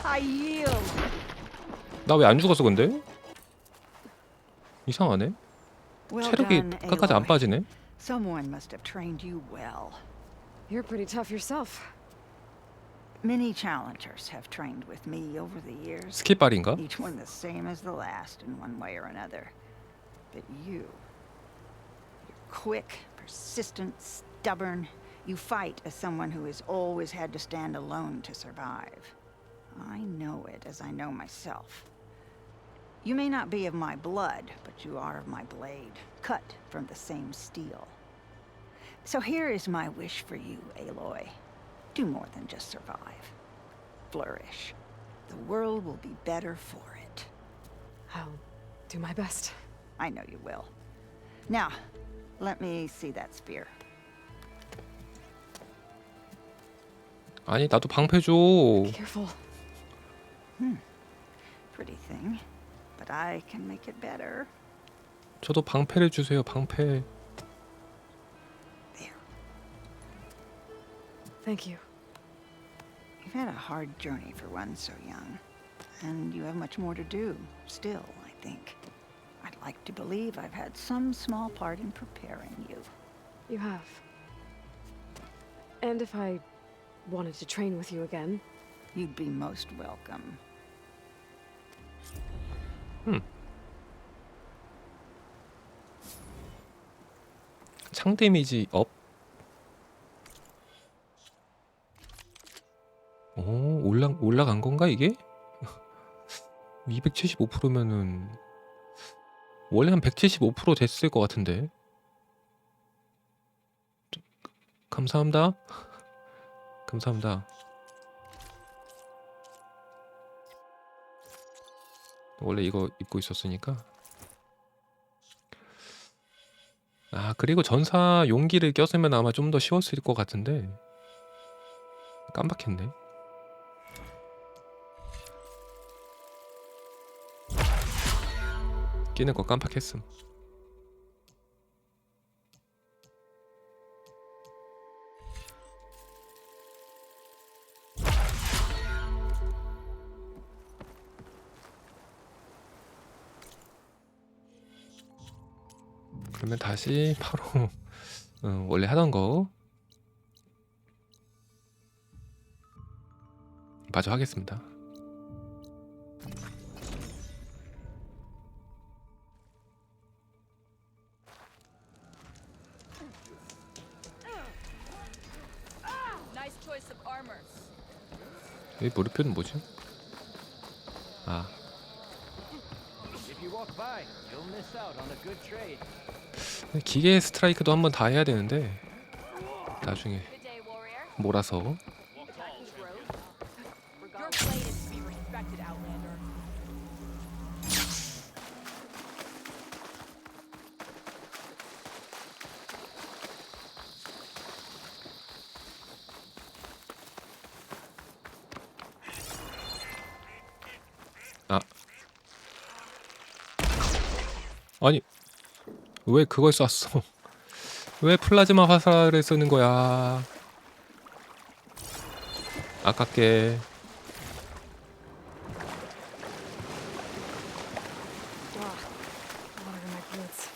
I yield. 나 왜 안 죽었어 근데? 이상하네. Well 체력이 done, 끝까지 안 Aloy. 빠지네. Someone must have trained you well. You're pretty tough yourself. Many challengers have trained with me over the years. 스킬빨인가? Each one the same as the last in one way or another. But you're quick, persistent, stubborn. You fight as someone who has always had to stand alone to survive. I know it as I know myself. You may not be of my blood, but you are of my blade, cut from the same steel. So here is my wish for you, Aloy. Do more than just survive. Flourish. The world will be better for it. I'll do my best. I know you will. Now, let me see that spear. 아니 나도 방패 줘. Careful. Pretty thing. But I can make it better. 저도 방패를 주세요. 방패. There. Thank you. You've had a hard journey for one so young. And you have much more to do, still, I think. I'd like to believe I've had some small part in preparing you. You have. And if I wanted to train with you again, You'd be most welcome. 창 데미지 업. 오, 올라간 건가 이게? 275%면은 원래 한 175% 됐을 것 같은데. 감사합니다. 감사합니다. 원래 이거 입고 있었으니까. 아, 그리고 전사 용기를 꼈으면 아마 좀 더 쉬웠을 것 같은데 깜빡했네. 끼는 거 깜빡했음. 그러면 다시 바로 원래 하던 거 마저 하겠습니다. 이 물음표는 뭐지? 아, 기계 스트라이크도 한번 다 해야 되는데 나중에 몰아서. 아, 아니 왜 그걸 쐈어? 왜 플라즈마 화살을 쓰는 거야? 아깝게. Water in my boots.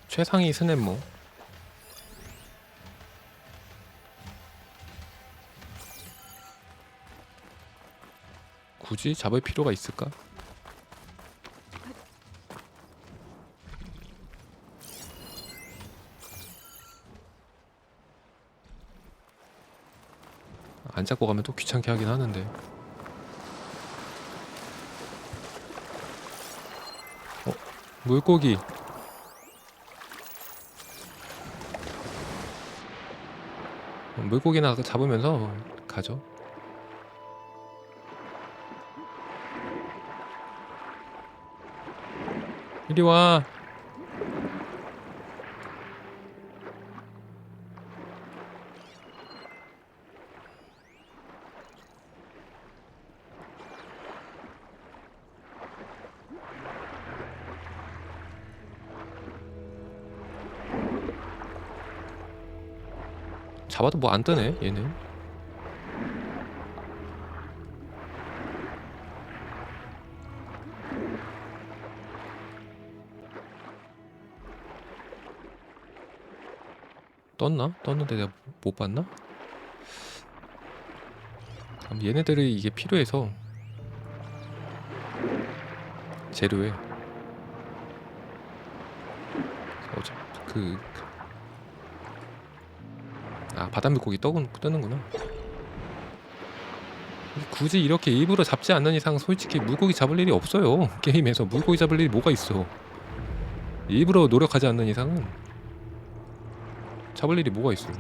최상위 스냅모. 굳이 잡을 필요가 있을까? 안 잡고 가면 또 귀찮게 하긴 하는데. 물고기. 물고기나 잡으면서 가죠. 이리 와. 잡아도 뭐 안 뜨네 얘는. 떴나? 떴는데 내가 못 봤나? 얘네들이 이게 필요해서 재료에 바닷물고기 뜨는구나. 굳이 이렇게 일부러 잡지 않는 이상 솔직히 물고기 잡을 일이 없어요. 게임에서 물고기 잡을 일이 뭐가 있어. 일부러 노력하지 않는 이상은 잡을 일이 뭐가 있어.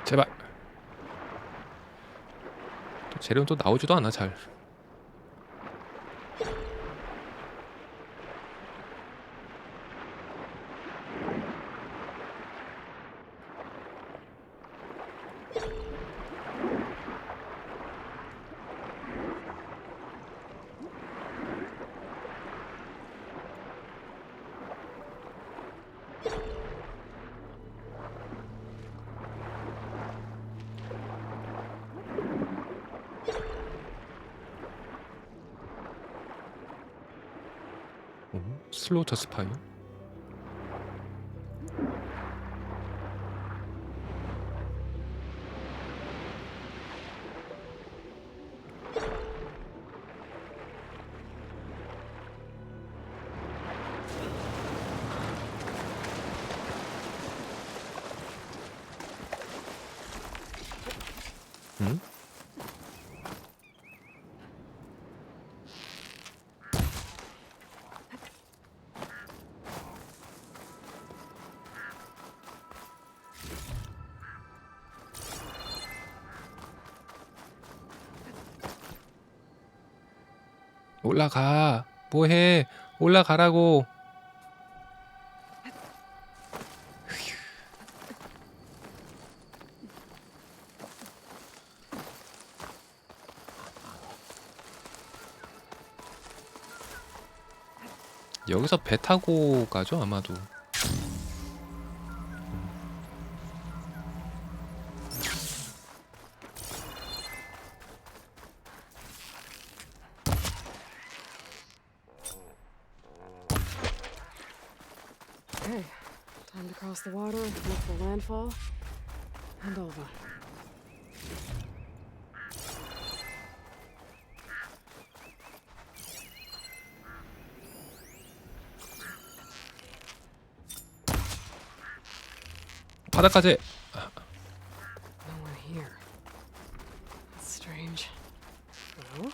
제발. 또 재료는 또 나오지도 않아 잘. 슬로터 스파이. 응? 올라가. 뭐해? 올라가라고. 여기서 배 타고 가죠 아마도. Okay, time to cross the water, look for landfall, and over. 바다까지. No one here. That's strange. Well,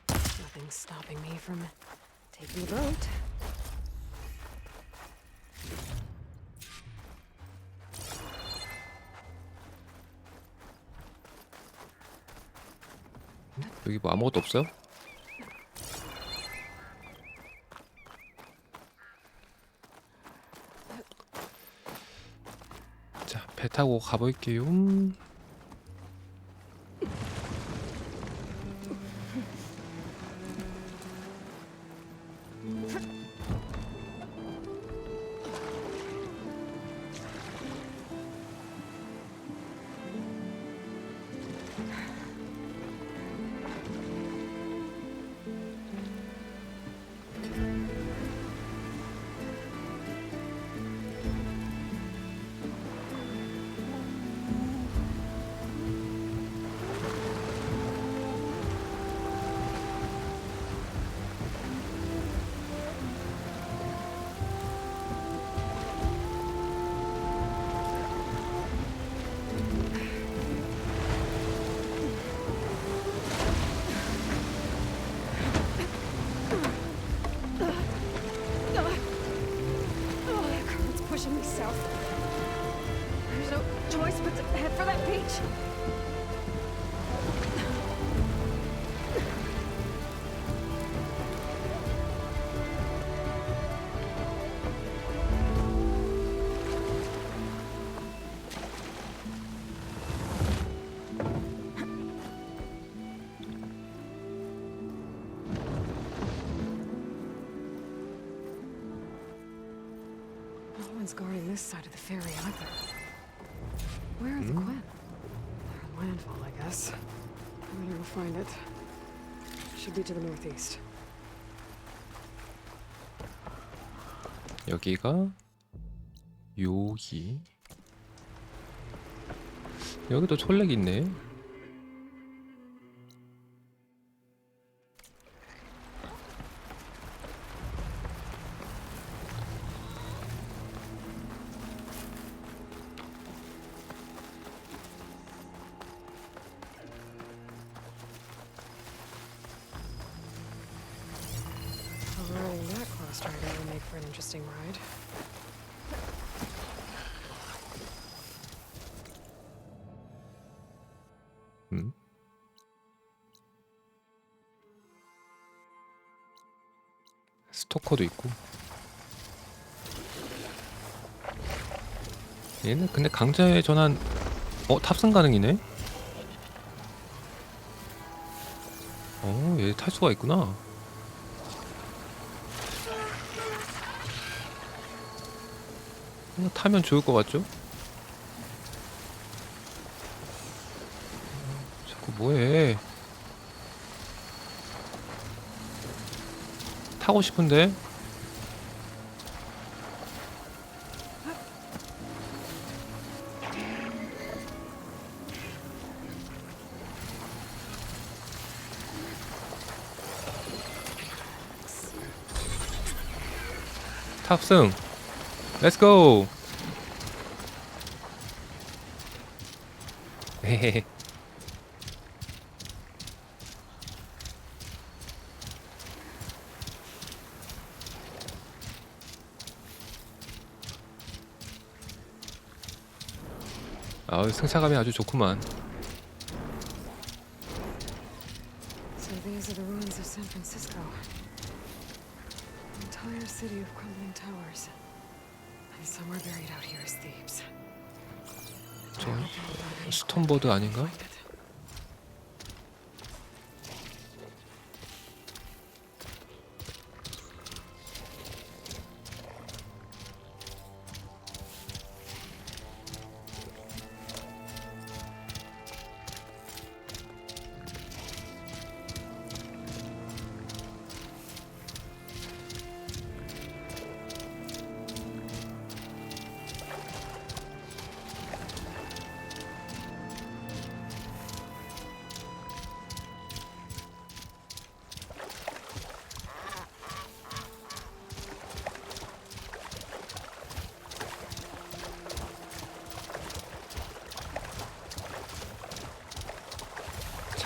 nothing's stopping me from taking the boat. 여기 뭐 아무것도 없어요? 자, 배 타고 가볼게요. The current's pushing me south. There's no choice but to head for that beach. No one's guarding this side of the ferry either. Where are the Quinn? They're on landfall, I guess. I'm gonna go find it. Should be to the northeast. 여기가 여기. 여기도 철렉 있네. Riding that cross rider will make for an interesting ride. 스토커도 있고. 얘는 근데 강제 전환 탑승 가능이네. 얘 탈 수가 있구나. 타면 좋을 것 같죠? 자꾸 뭐해? 타고 싶은데. 탑승. 렛츠고. 헤헤헤. 승차감이 아주 좋구만. So these are the ruins of San Francisco. An entire city of crumbling towers. And somewhere buried out here is Thebes. 저 스톤보드 아닌가?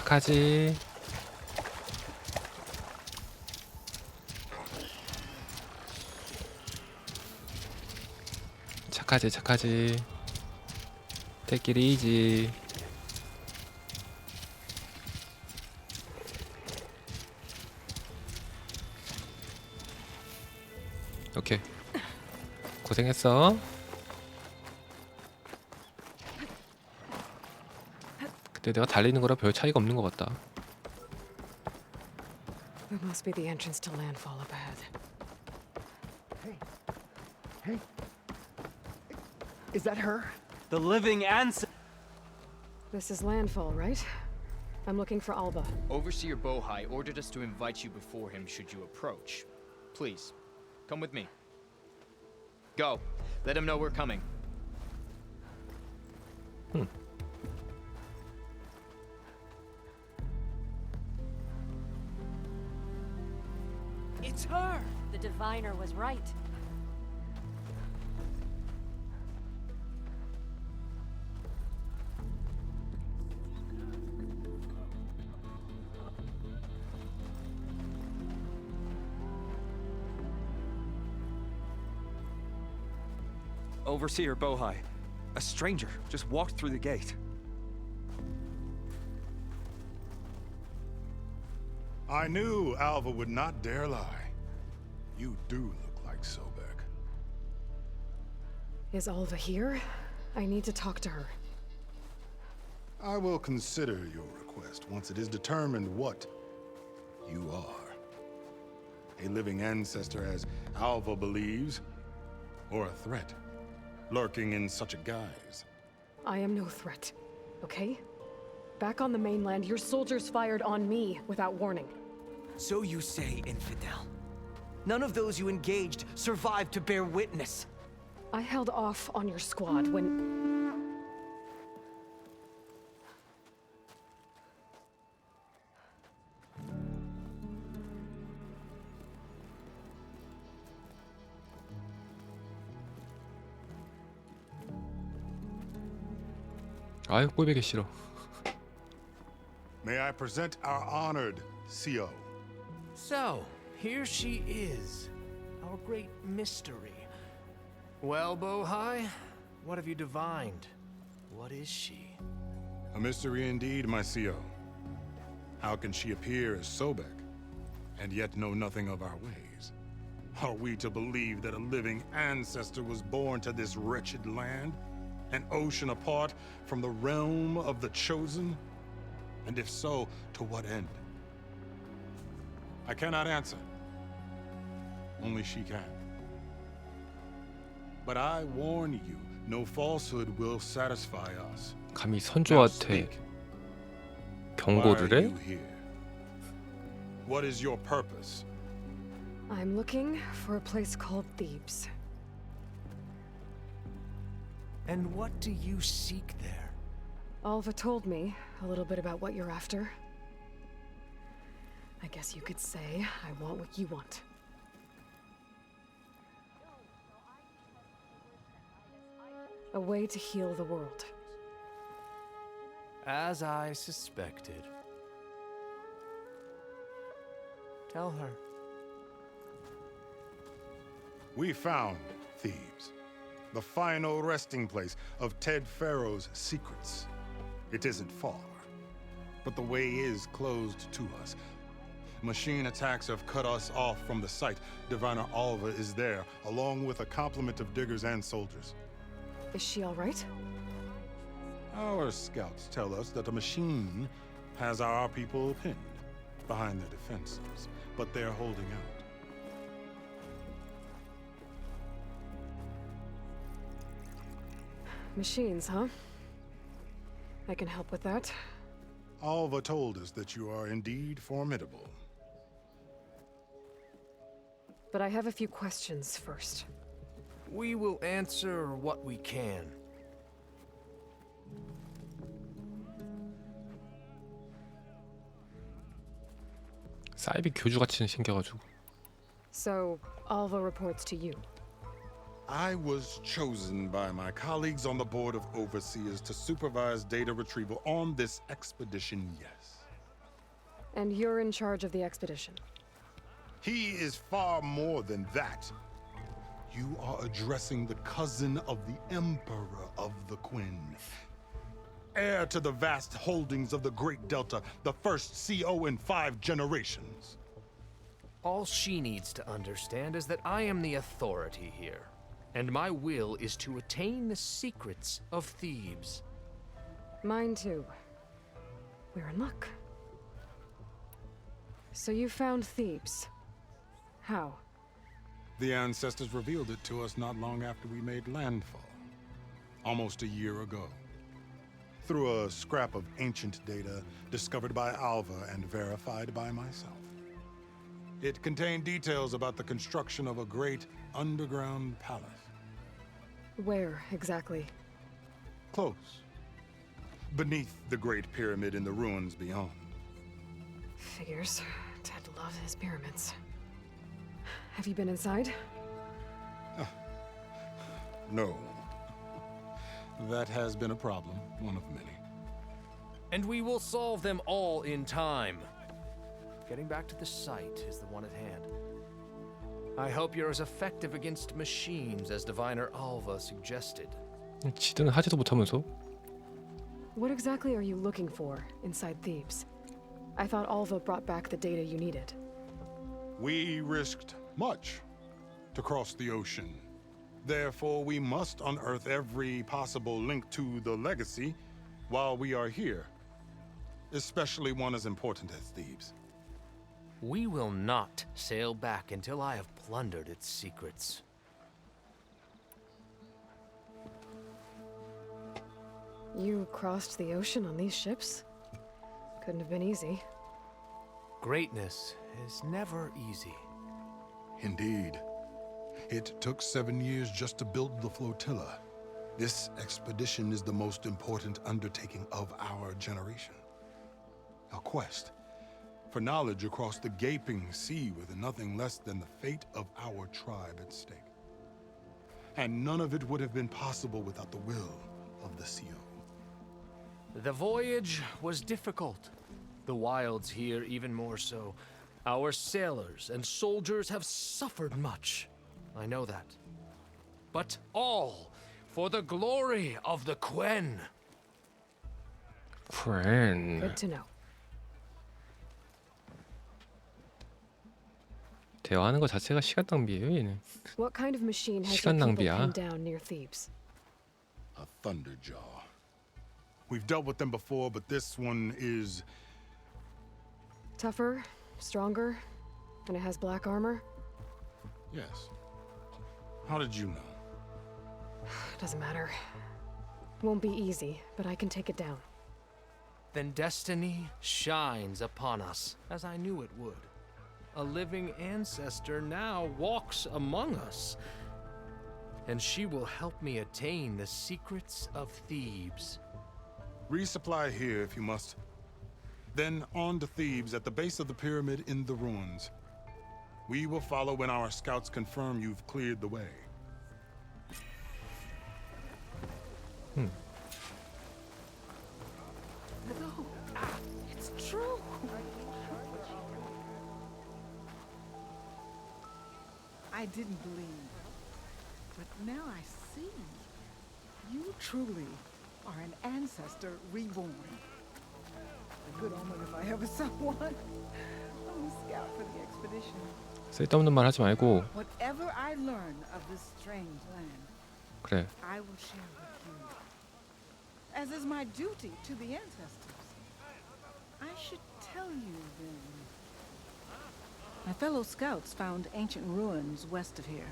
착하지. 착하지 착하지. Take it easy. 오케이. 고생했어. 근데 내가 달리는 거랑 별 차이가 없는 것 같다. That must be the entrance to landfall up ahead. Hey. Is that her? The living ancestor. This is landfall, right? I'm looking for Alba. Overseer Bohai ordered us to invite you before him should you approach. Please, come with me. Go. Let him know we're coming. It's her. The diviner was right. Overseer Bohai. A stranger just walked through the gate. I knew Alva would not dare lie. You do look like Sobek. Is Alva here? I need to talk to her. I will consider your request once it is determined what you are. A living ancestor, as Alva believes, or a threat, lurking in such a guise. I am no threat, okay? Back on the mainland, your soldiers fired on me without warning. So you say, infidel. None of those you engaged survived to bear witness. I held off on your squad when... 아유 꼴보기 싫어. May I present our honored CO. So, here she is, our great mystery. Well, Bohai, what have you divined? What is she? A mystery indeed, my CO. How can she appear as Sobek, and yet know nothing of our ways? Are we to believe that a living ancestor was born to this wretched land? An ocean apart from the realm of the chosen? And if so, to what end? I cannot answer. Only she can. But I warn you, no falsehood will satisfy us. 감히 Now 선조한테 speak. 경고를 Why are 해? you here? What is your purpose? I'm looking for a place called Thebes. And what do you seek there? Alva told me a little bit about what you're after. I guess you could say I want what you want. A way to heal the world. As I suspected. Tell her. We found Thebes, the final resting place of Ted Pharaoh's secrets. It isn't far, but the way is closed to us. Machine attacks have cut us off from the site. Diviner Alva is there, along with a complement of diggers and soldiers. Is she all right? Our scouts tell us that a machine has our people pinned behind their defenses, but they're holding out. Machines, huh? I can help with that. Alva told us that you are indeed formidable. But I have a few questions first. We will answer what we can. 사이비 교주같이 생겨가지고. So, Alva reports to you. I was chosen by my colleagues on the Board of Overseers to supervise data retrieval on this expedition, yes. And you're in charge of the expedition. He is far more than that. You are addressing the cousin of the Emperor of the Quinn. Heir to the vast holdings of the Great Delta, the first CO in 5 generations. All she needs to understand is that I am the authority here, and my will is to attain the secrets of Thebes. Mine too. We're in luck. So you found Thebes. How? The ancestors revealed it to us not long after we made landfall. Almost a year ago. Through a scrap of ancient data discovered by Alva and verified by myself. It contained details about the construction of a great underground palace. Where, exactly? Close. Beneath the Great Pyramid in the ruins beyond. Figures. Dad loves his pyramids. Have you been inside? No. That has been a problem, one of many. And we will solve them all in time. Getting back to the site is the one at hand. I hope you're as effective against machines as Diviner Alva suggested. 지들은 하지도 못하면서. What exactly are you looking for inside Thebes? I thought Alva brought back the data you needed. We risked much to cross the ocean. Therefore, we must unearth every possible link to the legacy while we are here, especially one as important as Thebes. We will not sail back until I have plundered its secrets. You crossed the ocean on these ships? Couldn't have been easy. Greatness is never easy. Indeed. It took 7 years just to build the flotilla. This expedition is the most important undertaking of our generation. A quest for knowledge across the gaping sea with nothing less than the fate of our tribe at stake. And none of it would have been possible without the will of the CO. The voyage was difficult. The wilds here even more so. Our sailors and soldiers have suffered much. I know that. But all for the glory of the Quen. Friend. Good to know. 대화하는 거 자체가 시간 낭비예요, 얘는. What kind of machine has 시간 your people 낭비야. pinned down near Thebes? A thunderjaw. We've dealt with them before, but this one is... Tougher, stronger, and it has black armor? Yes. How did you know? Doesn't matter. Won't be easy, but I can take it down. Then destiny shines upon us, as I knew it would. A living ancestor now walks among us, and she will help me attain the secrets of Thebes. Resupply here if you must. Then on to Thebes at the base of the pyramid in the ruins. We will follow when our scouts confirm you've cleared the way. No, it's true. I didn't believe, but now I see. You truly are an ancestor reborn. A good omen if I ever saw one. I'm a scout for the expedition. 쓸데없는 말 하지 말고. Whatever I learn of this strange land, 그래. I will share with you. As is my duty to the ancestors. I should tell you then. My fellow scouts found ancient ruins west of here.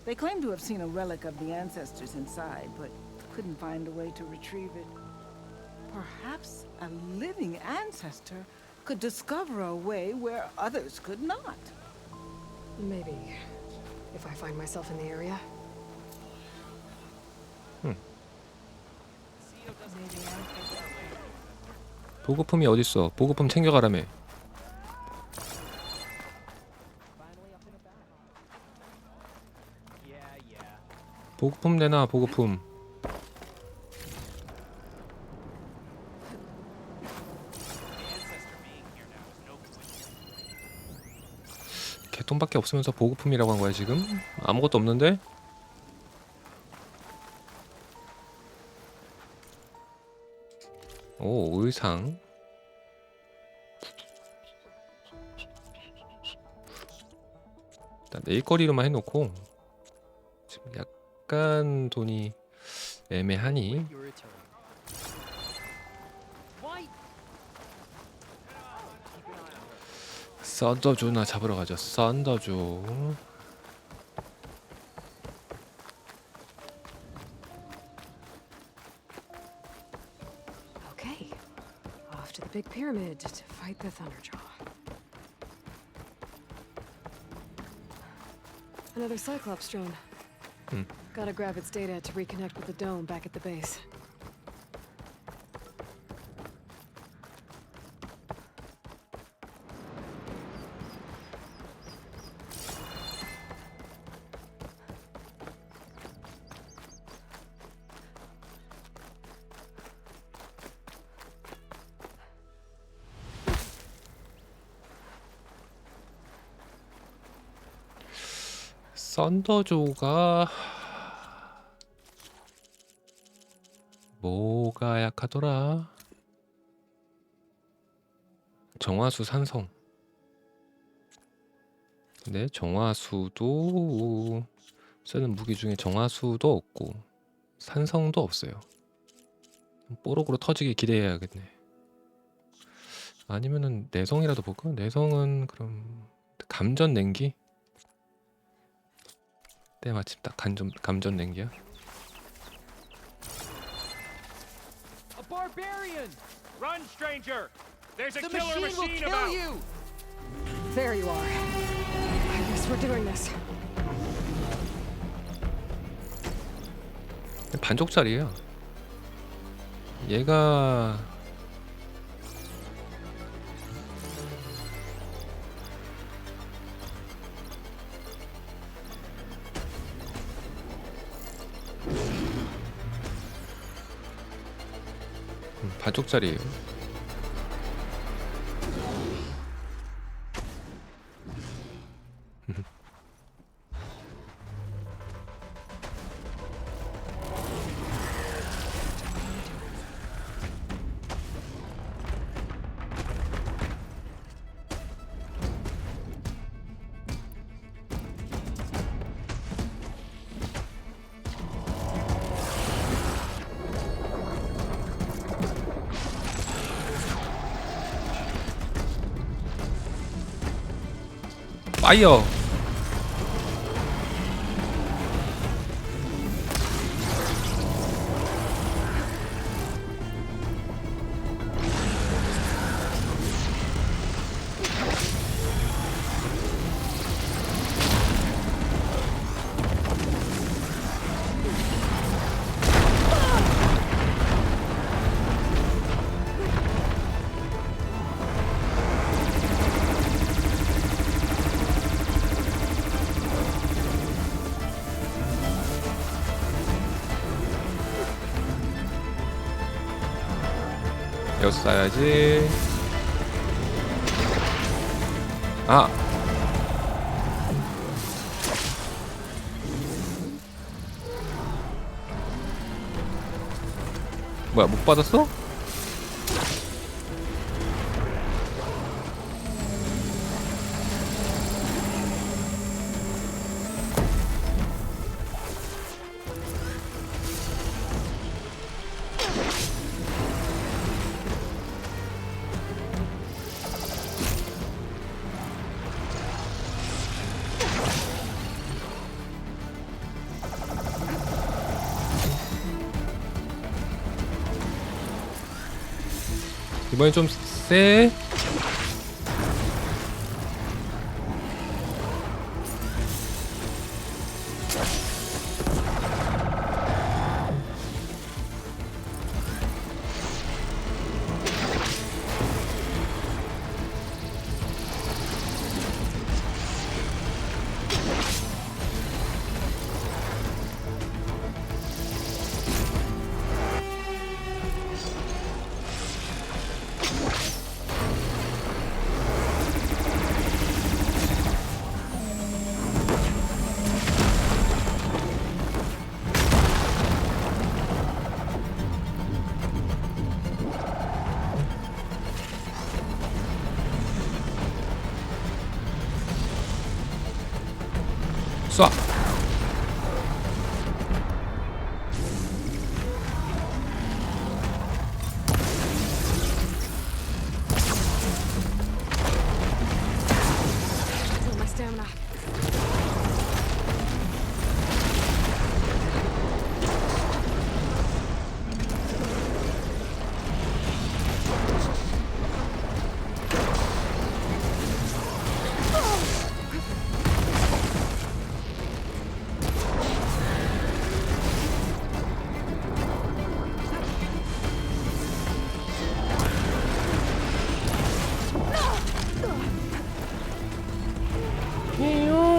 They claim to have seen a relic of the ancestors inside, but couldn't find a way to retrieve it. Perhaps a living ancestor could discover a way where others could not. Maybe. If I find myself in the area. 보급품이 어딨어? 보급품 챙겨가라며. 보급품 내놔, 보급품. 손밖에 없으면서 보급품이라고 한 거야 지금? 아무것도 없는데? 오, 의상. 일단 내일거리로만 해놓고 지금 약간 돈이 애매하니 썬더조나 잡으러 가죠. 썬더조. Okay, off to the big pyramid to fight the Thunderjaw. Another Cyclops drone. Gotta grab its data to reconnect with the dome back at the base. 썬더조가 뭐가 약하더라? 정화수 산성. 근데 정화수도 쓰는 무기 중에 정화수도 없고 산성도 없어요. 뽀록으로 터지게 기대해야겠네. 아니면은 내성이라도 볼까? 내성은 그럼 감전 냉기? 때마침 딱 감전 냉기야. A barbarian! Run, stranger! There's a The killer machine will machine kill about! you! There you are. I guess we're doing this. 반쪽짜리야. 얘가 반쪽짜리예요. 파이어. 여기서 쏴야지. 아! 뭐야, 못 받았어? 이번엔 좀 세.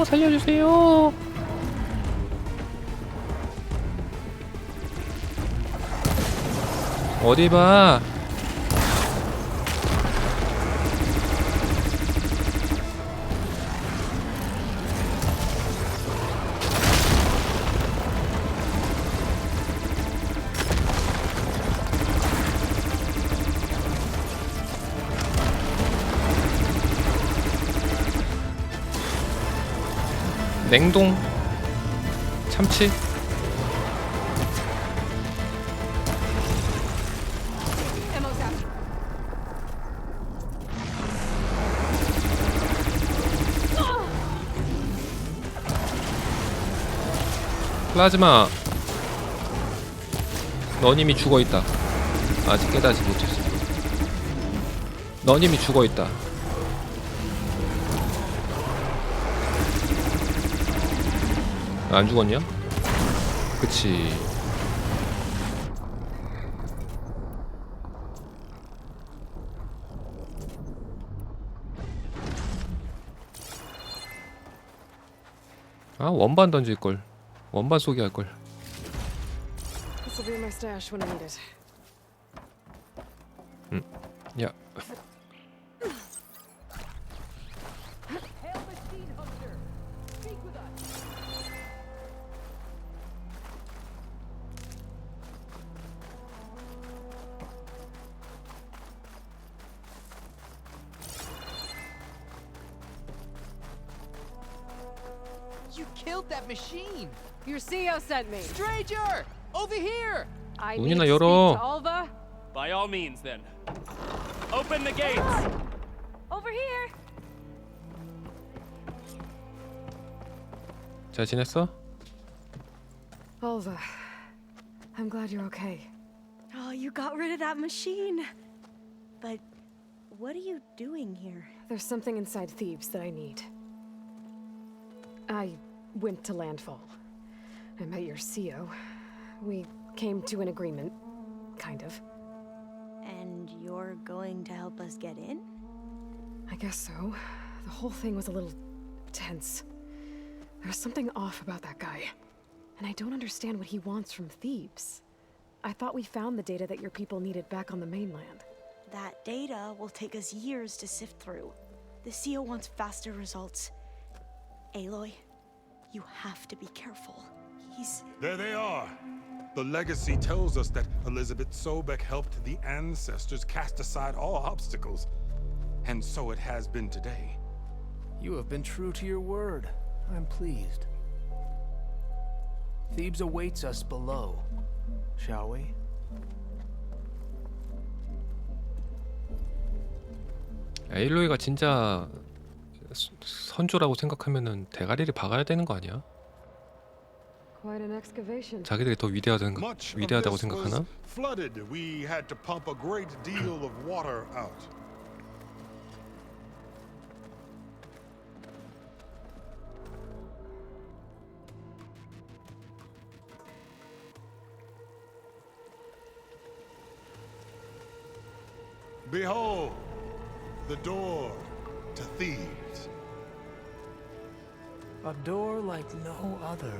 살려주세요. 어디 봐. 냉동 참치. 플라즈마. 넌 이미 죽어있다. 아직 깨닫지 못했어. 넌 이미 죽어있다. 안 죽었냐? 그치. 아, 원반 던질걸. 원반 소개할걸. This will be in my stash when I need it. 야. You killed that machine! Your CEO sent me. Stranger! Over here! I 문이나 need to speak 열어. to Alva. By all means, then. Open the gates! Over here. 잘 지냈어? Alva, I'm glad you're okay. Oh, you got rid of that machine. But what are you doing here? There's something inside Thebes that I need. I went to Landfall. I met your CEO. We came to an agreement, kind of. And you're going to help us get in? I guess so. The whole thing was a little tense. There's something off about that guy. And I don't understand what he wants from Thebes. I thought we found the data that your people needed back on the mainland. That data will take us years to sift through. The CEO wants faster results. Aloy, you have to be careful. He's... There they are. The legacy tells us that Elizabeth Sobek helped the ancestors cast aside all obstacles. And so it has been today. You have been true to your word. I'm pleased. Thebes awaits us below. Shall we? 에일로이가 진짜 선조라고 생각하면은 대가리를 박아야 되는 거 아니야? Quite an excavation. 자기들이 더 위대하다고 Much of this 생각하나? was flooded. We had to pump a great deal of water out. Behold, the door to Thebes. A door like no other.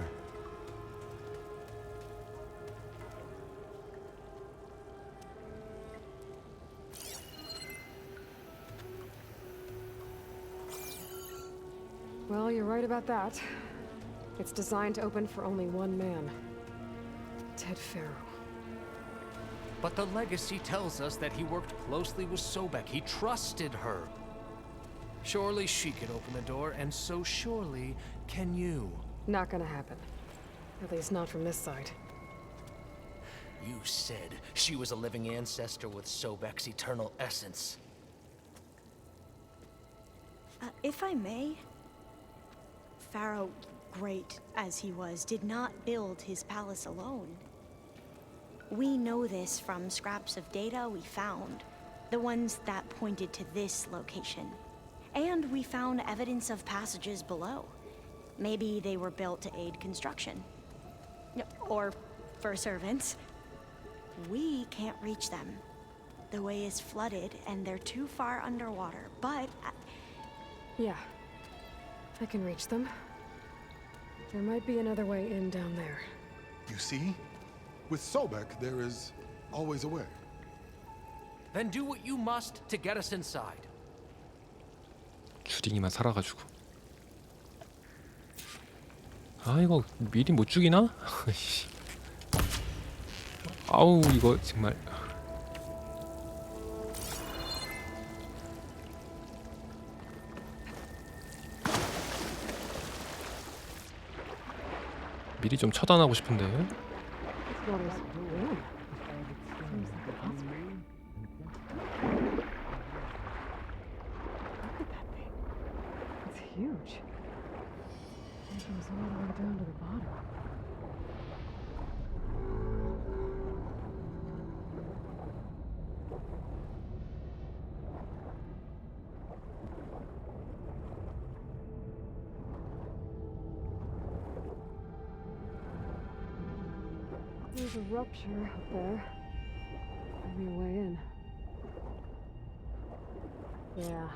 Well, you're right about that. It's designed to open for only one man. Ted Farrow. But the legacy tells us that he worked closely with Sobek. He trusted her. Surely she could open the door, and so surely can you. Not gonna happen. At least not from this side. You said she was a living ancestor with Sobek's eternal essence. If I may, Pharaoh, great as he was, did not build his palace alone. We know this from scraps of data we found, the ones that pointed to this location. And we found evidence of passages below. Maybe they were built to aid construction. Or for servants. We can't reach them. The way is flooded and they're too far underwater, but... Yeah. I can reach them. There might be another way in down there. You see? With Sobek, there is always a way. Then do what you must to get us inside. 주딩이만 살아가지고. 아 이거 미리 못 죽이나? 아우 이거 정말. 미리 좀 처단하고 싶은데. This water's blue. Seems like a hot spring. Look at that thing. It's huge. It goes all the way down to the bottom. There's a rupture up there. Maybe a way in. Yeah,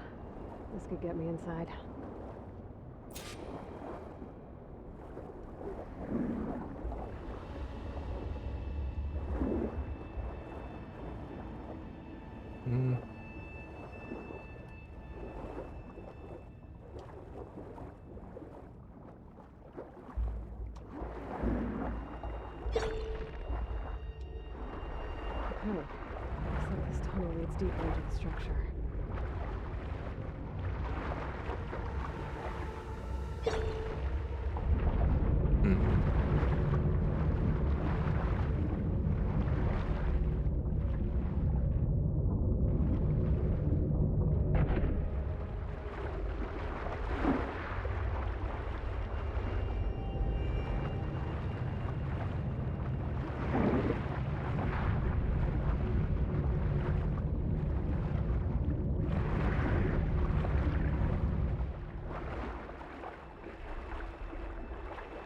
this could get me inside. Looks like this tunnel leads deeper into the structure.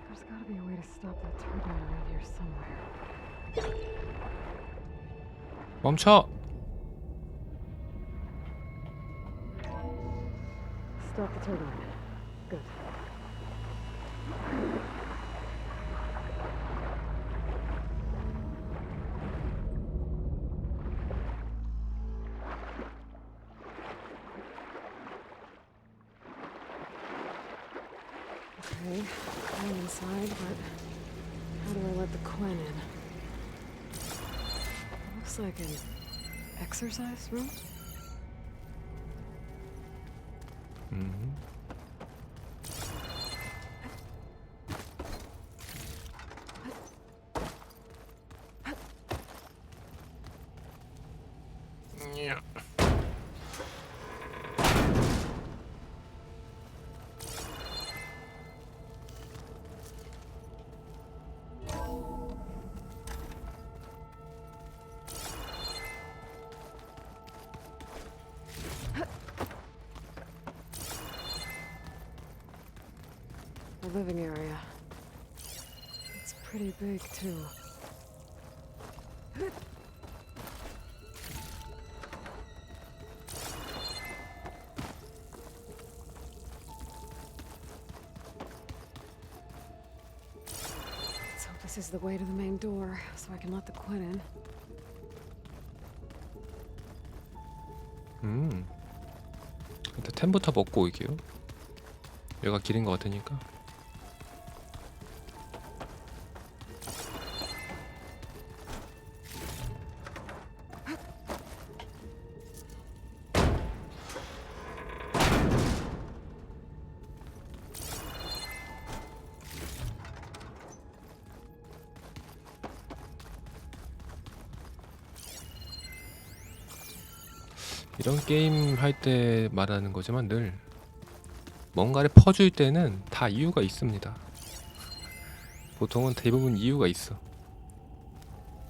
There's gotta be a way to stop that turbine around here somewhere. 멈춰. Stop the turbine. Good. Okay, I'm inside, but how do I let the Quen in? Looks like an exercise room. The living area. It's pretty big, too. Let's hope this is the way to the main door, so I can let the Quen in. 일단 템부터 먹고 올게요. 여기가 길인 것 같으니까. 이런 게임 할 때 말하는 거지만 늘 뭔가를 퍼줄 때는 다 이유가 있습니다. 보통은 대부분 이유가 있어.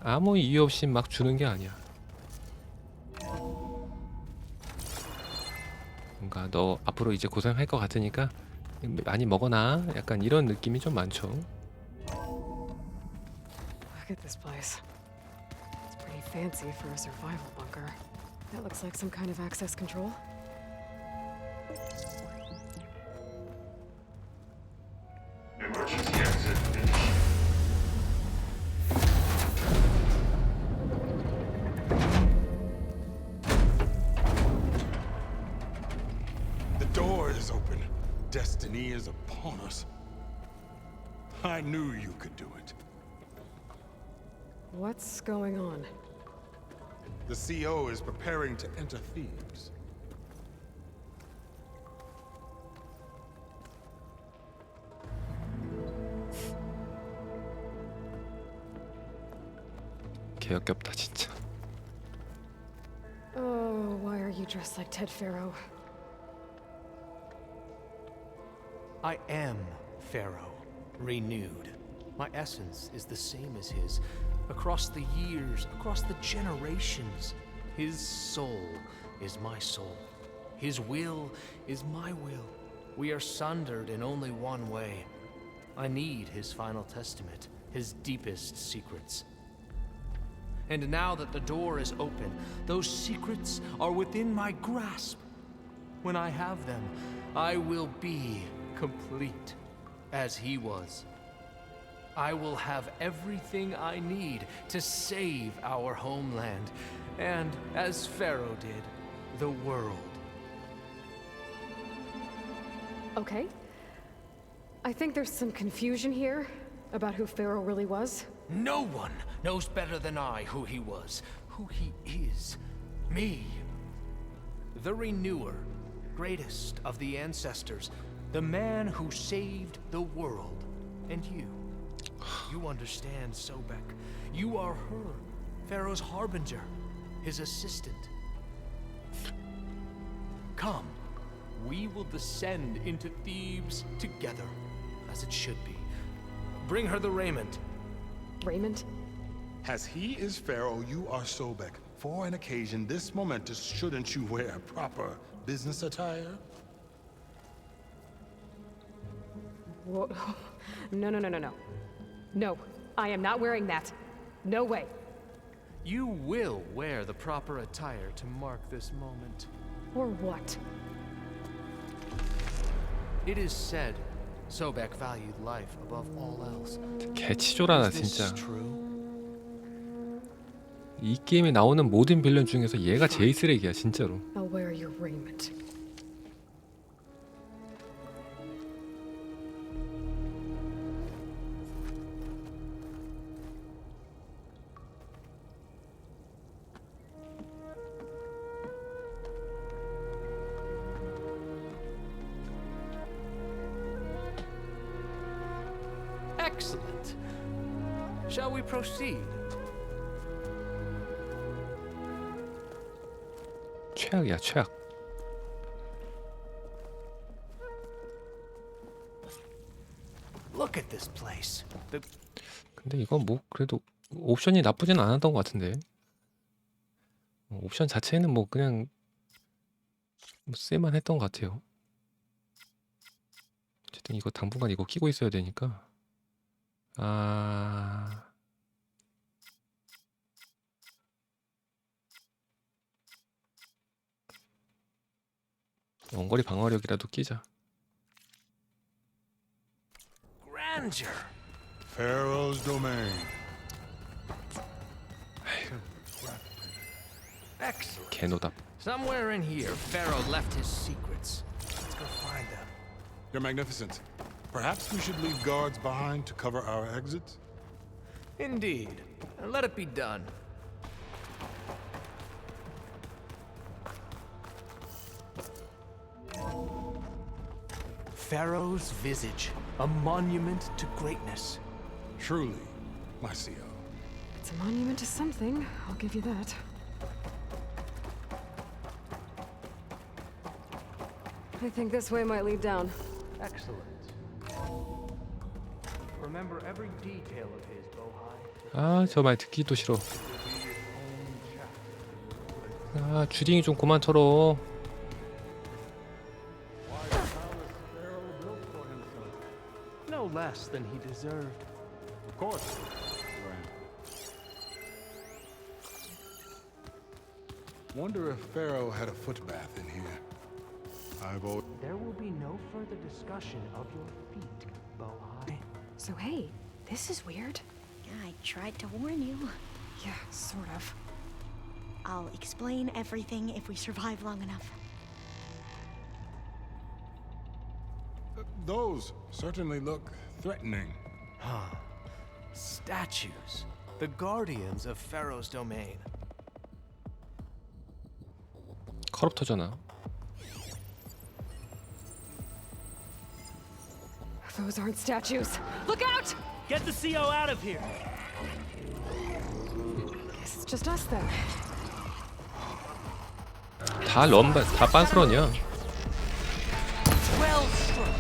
아무 이유 없이 막 주는 게 아니야. 뭔가 너 앞으로 이제 고생할 것 같으니까 많이 먹어놔. 약간 이런 느낌이 좀 많죠. Look at this place. It's pretty fancy for a survival bunker. That looks like some kind of access control. Emergency is upon us. I knew you could do it. What's going on? The CO is preparing to enter Thebes. 개역겹다 진짜. Oh, why are you dressed like Ted Pharaoh? I am Pharaoh, renewed. My essence is the same as his. Across the years, across the generations, his soul is my soul. His will is my will. We are sundered in only one way. I need his final testament, his deepest secrets. And now that the door is open, those secrets are within my grasp. When I have them, I will be complete, as he was. I will have everything I need to save our homeland, and, as Pharaoh did, the world. Okay. I think there's some confusion here about who Pharaoh really was. No one knows better than I who he was, who he is. Me. The Renewer, greatest of the ancestors, the man who saved the world. And you. You understand, Sobek. You are her, Pharaoh's harbinger, his assistant. Come, we will descend into Thebes together, as it should be. Bring her the raiment. Raymond? As he is Pharaoh, you are Sobek. For an occasion this momentous, shouldn't you wear proper business attire? Whoa. No. No, I am not wearing that. No way. You will wear the proper attire to mark this moment. Or what? It is said Sobek valued life above all else. 개치조라나 Is this 진짜. true? 이 게임에 나오는 모든 빌런 중에서 얘가 제일 쓰레기야 진짜로. I'll wear your raiment. Excellent. Shall we proceed? 최악이야 최악. Look at this place. The 근데 이건 뭐 그래도 옵션이 나쁘진 않았던 것 같은데. 옵션 자체는 뭐 그냥 뭐 쓸만했던 것 같아요. 어쨌든 이거 당분간 이거 끼고 있어야 되니까. 원거리 방어력이라도 끼자. grandeur. Pharaoh's domain. Excellent. 개노답. Somewhere in here, Pharaoh left his secrets. Let's go find them. Your Magnificence, perhaps we should leave guards behind to cover our exits? Indeed. And let it be done. Pharaoh's visage, a monument to greatness. Truly, my CO. It's a monument to something, I'll give you that. I think this way might lead down. Excellent. Remember every detail of his, Bohai. 아, 저 말 듣기도 싫어. 아, 주딩이 좀 그만 털어. No less than he deserved. Of course. Wonder if Pharaoh had a foot bath in here. There will be no further discussion of your feet, Bohai. So hey, this is weird. I tried to warn you. Yeah, sort of. I'll explain everything if we survive long enough. Those certainly look threatening. Statues. The guardians of Pharaoh's domain. 커럽터잖아. Those aren't statues. Look out! Get the CO out of here. Guess it's just us then. 다 빤스런이야. Well struck.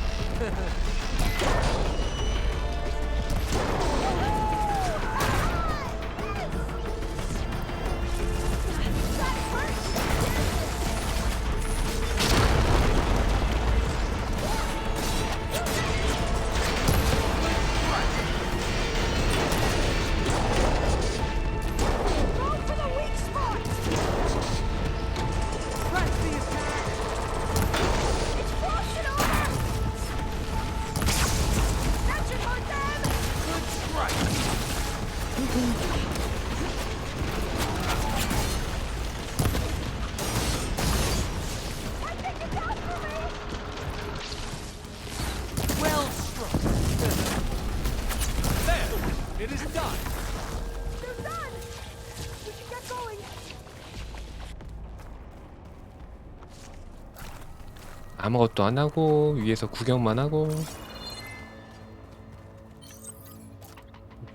아무것도 안 하고 위에서 구경만 하고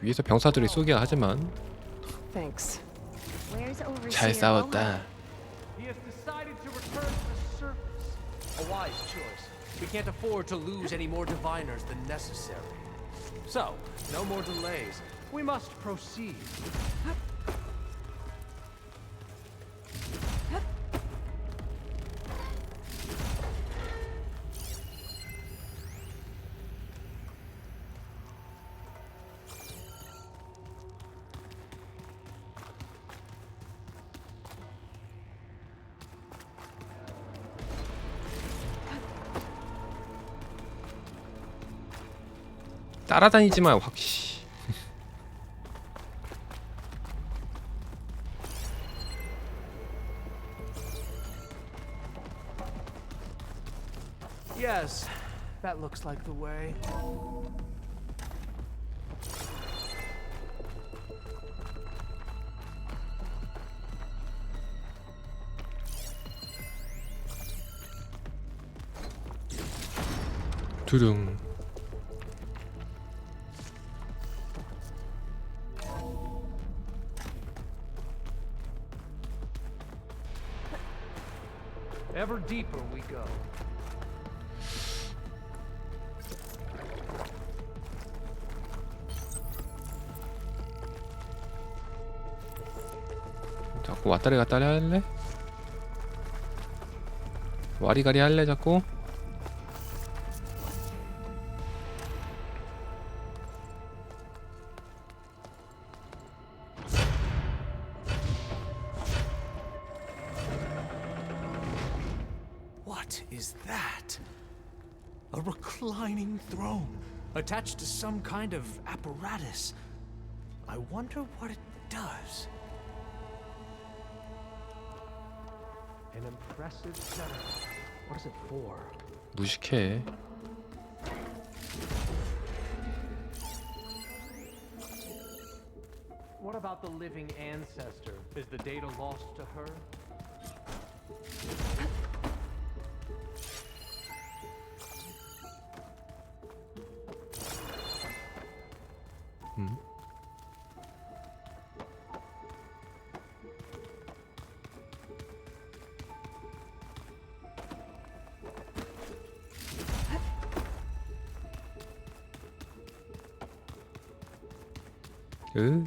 위에서 병사들이 쏘기야 하지만 Thanks. 잘 싸웠다. He has decided to return to the surface. A wise choice. We can't afford to lose any more diviners than necessary. So, no more delays. We must proceed. 따라다니지 마, 확. Yes, that looks like the way. 두둥. Ever deeper we go. 자꾸 왔다리 갔다리 할래? 와리가리 할래 자꾸? What is that? A reclining throne attached to some kind of apparatus. I wonder what it does. An impressive setup. What is it for? 무식해. What about the living ancestor? Is the data lost to her? 으.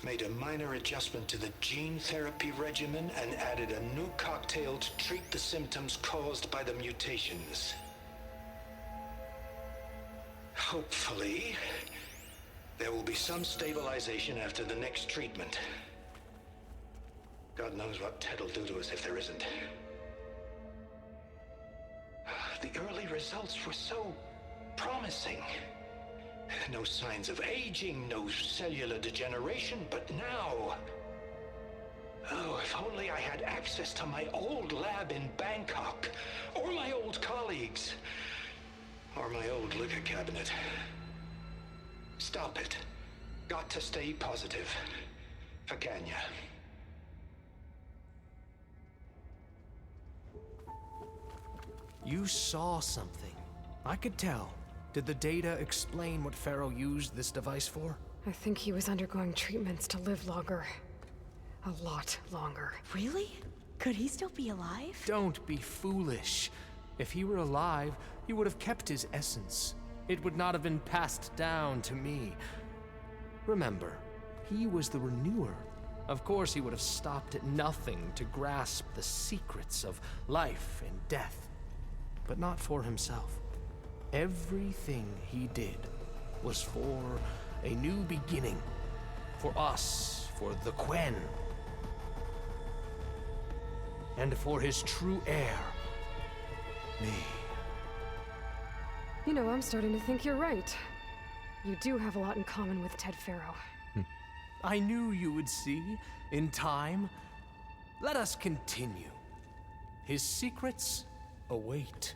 Made a minor adjustment to the gene therapy regimen and added a new cocktail to treat the symptoms caused by the mutations. Hopefully, there will be some stabilization after the next treatment. God knows what Ted'll do to us if there isn't. The early results were so promising. No signs of aging, no cellular degeneration, but now... Oh, if only I had access to my old lab in Bangkok, or my old colleagues, or my old liquor cabinet. Stop it. Got to stay positive. For Kenya. You saw something. I could tell. Did the data explain what Pharaoh used this device for? I think he was undergoing treatments to live longer. A lot longer. Really? Could he still be alive? Don't be foolish. If he were alive, he would have kept his essence. It would not have been passed down to me. Remember, he was the renewer. Of course, he would have stopped at nothing to grasp the secrets of life and death. But not for himself. Everything he did was for a new beginning. For us, for the Quen. And for his true heir, me. You know, I'm starting to think you're right. You do have a lot in common with Ted Pharaoh. I knew you would see, in time. Let us continue. His secrets await.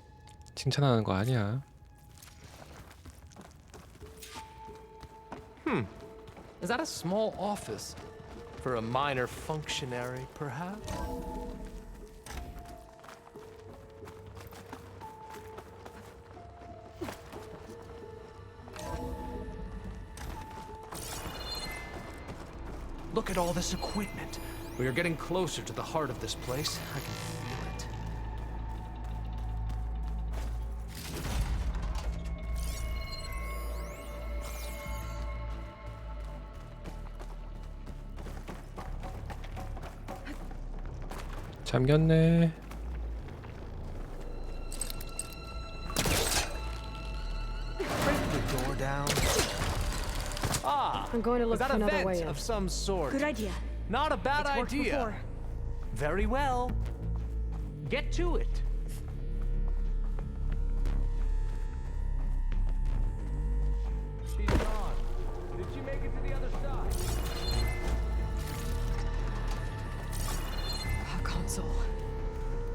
칭찬하는 거 아니야. Is that a small office? For a minor functionary, perhaps? Look at all this equipment. We are getting closer to the heart of this place. I can feel it. 잠겼네. Break the door down. Ah, I'm going to look is that for a another vent way in. of some sort? Good idea. Not a bad It's worked idea. before. Very well. Get to it. She's gone. Did she make it to the other side? A console.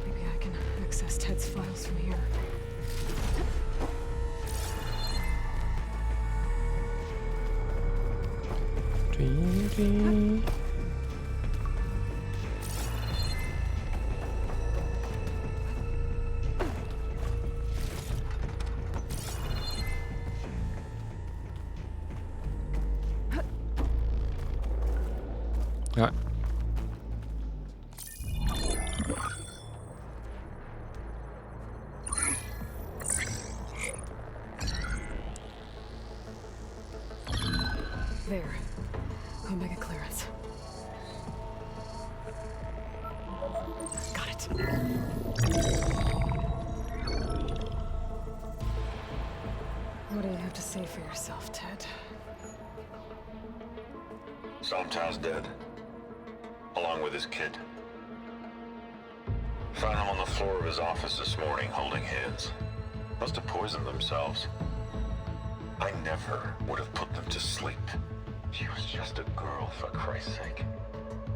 Maybe I can access Ted's files from here. 뒤리. 아. There. Omega clearance. Got it. What do you have to say for yourself, Ted? Sometimes dead. Along with his kid. Found him on the floor of his office this morning, holding hands. Must have poisoned themselves. I never would have put them to sleep. She was just a girl, for Christ's sake.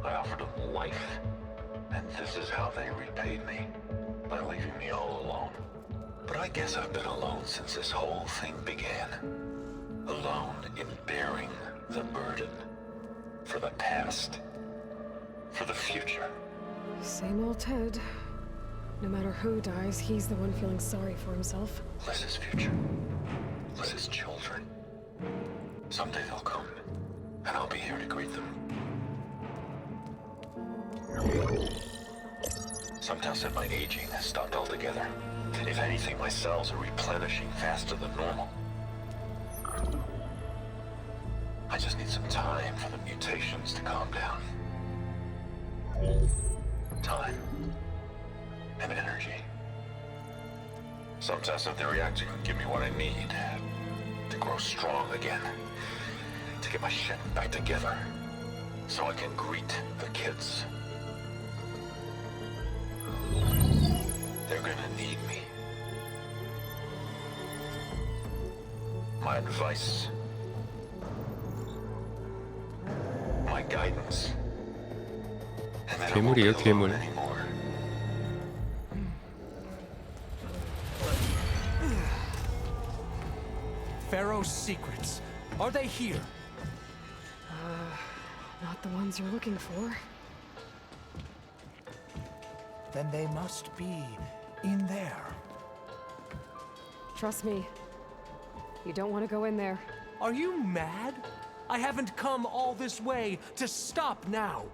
I offered them life, and this is how they repaid me, by leaving me all alone. But I guess I've been alone since this whole thing began. Alone in bearing the burden. For the past. For the future. Same old Ted. No matter who dies, he's the one feeling sorry for himself. Liz's future. Liz's children. Someday they'll come, and I'll be here to greet them. Some tell said my aging has stopped altogether. If anything, my cells are replenishing faster than normal. I just need some time for the mutations to calm down. Time. And energy. Some test that the reactor can give me what I need. to grow strong again, to get my shit back together, so I can greet the kids. They're gonna need me. My advice, my guidance. And then I won't be 괴물이에요, alone 괴물. anymore. Pharaoh's secrets. Are they here? Not the ones you're looking for. Then they must be in there. Trust me. You don't want to go in there. Are you mad? I haven't come all this way to stop now.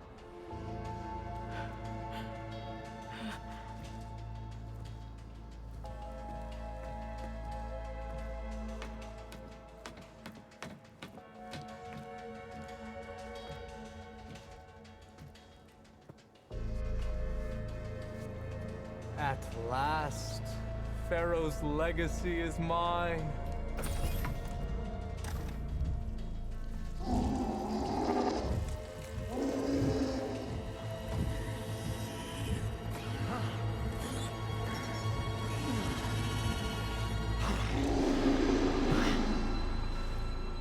At last, Pharaoh's legacy is mine.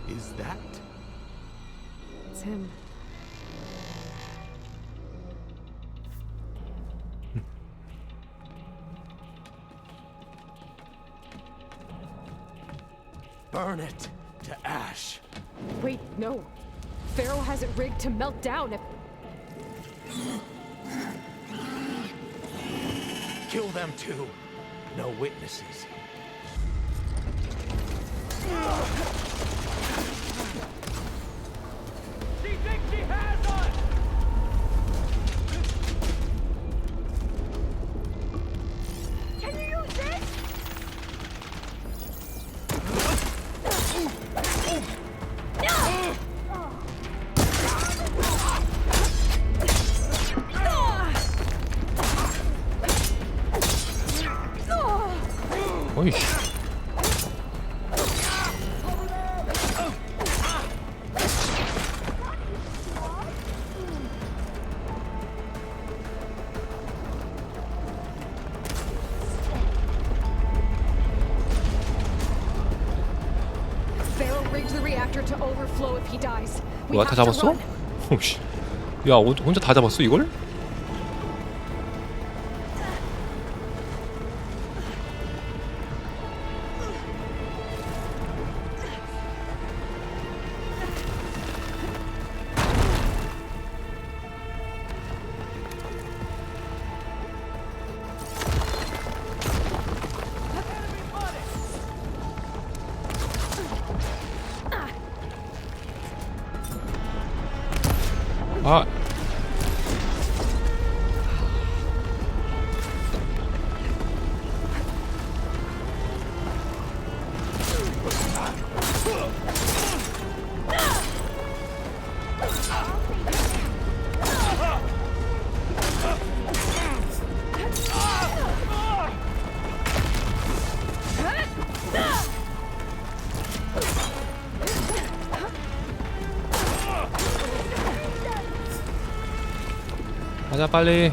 Is that? It's him. Burn it to ash. Wait, no. Pharaoh has it rigged to melt down if... Kill them too. No witnesses. She thinks she has us! Can you use this? 어이씨. Pharaoh rigged the reactor to overflow if he dies. We 와, 다 have to 잡았어? run. 오씨. 야, 혼자 다 잡았어 이걸? 아. 가자 빨리.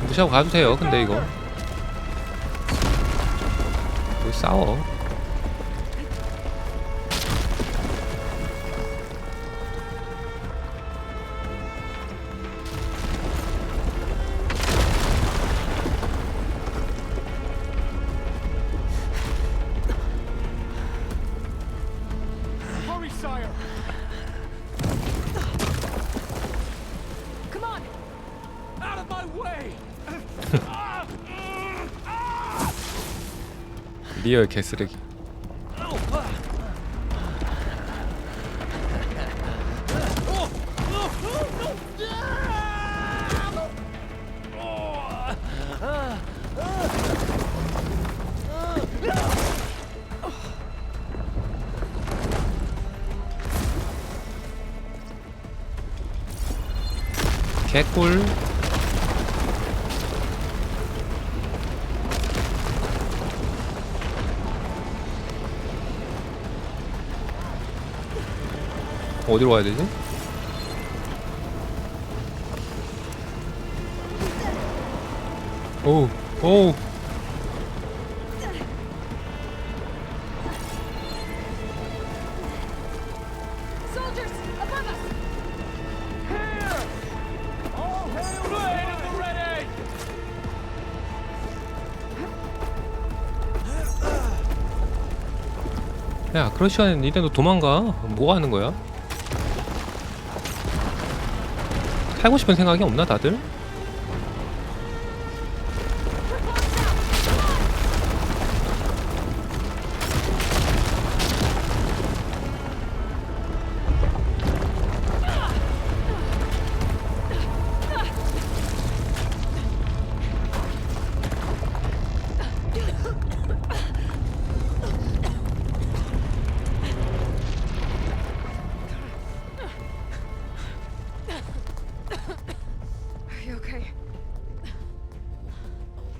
무시하고 가도 돼요. 근데 이거 왜 싸워? 리얼 개쓰레기. 개꿀. 어디로 가야 되지? 오우, 오우. Soldiers, above us! All hail the ready! 야, 그런 시간에 니네도 도망가. 뭐 하는 거야? 살고 싶은 생각이 없나 다들? Are you okay?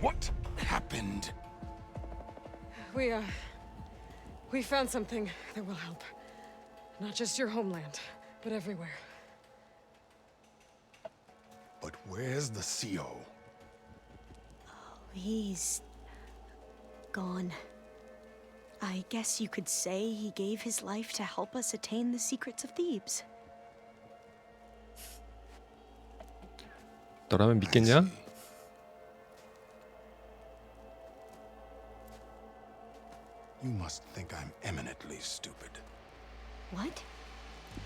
What happened? We found something that will help. Not just your homeland, but everywhere. But where's the CO? He's gone. I guess you could say he gave his life to help us attain the secrets of Thebes. 너라면 믿겠냐? You must think I'm eminently stupid. What?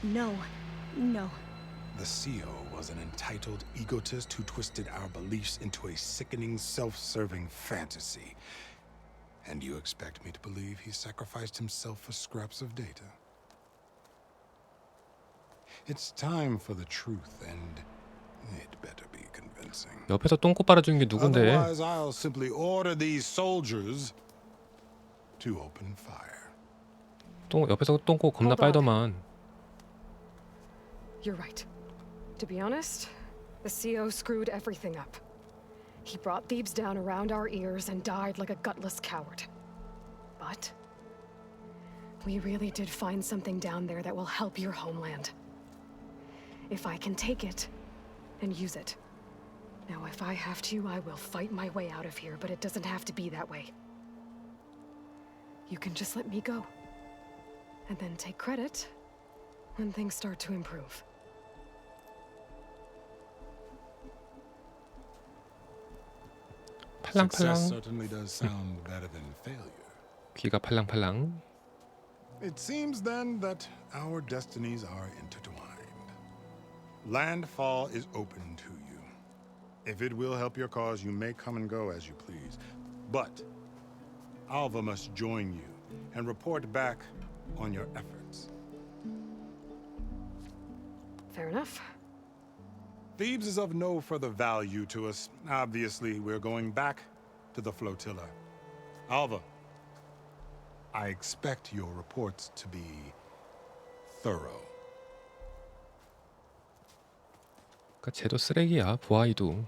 No. No. The CO was an entitled egotist who twisted our beliefs into a sickening, self-serving fantasy. And you expect me to believe he sacrificed himself for scraps of data? It's time for the truth, and it better be convincing. 옆에서 똥꼬 빨아주는 게 누군데? Otherwise, I'll simply order these soldiers to open fire. 옆에서 똥꼬 겁나 Hold on. 빨더만. You're right. To be honest, the CO screwed everything up. He brought Thebes down around our ears and died like a gutless coward. But we really did find something down there that will help your homeland. If I can take it and use it. Now, if I have to, I will fight my way out of here, but it doesn't have to be that way. You can just let me go. And then take credit when things start to improve. Success 팔랑팔랑. certainly does sound better than failure. 귀가 팔랑팔랑. It seems then that our destinies are intertwined. Landfall is open to you. If it will help your cause, you may come and go as you please. But Alva must join you and report back on your efforts. Fair enough. Thebes is of no further value to us. Obviously, we're going back to the flotilla. Alva, I expect your reports to be thorough. 그러니까 쟤도 쓰레기야. 보아이도.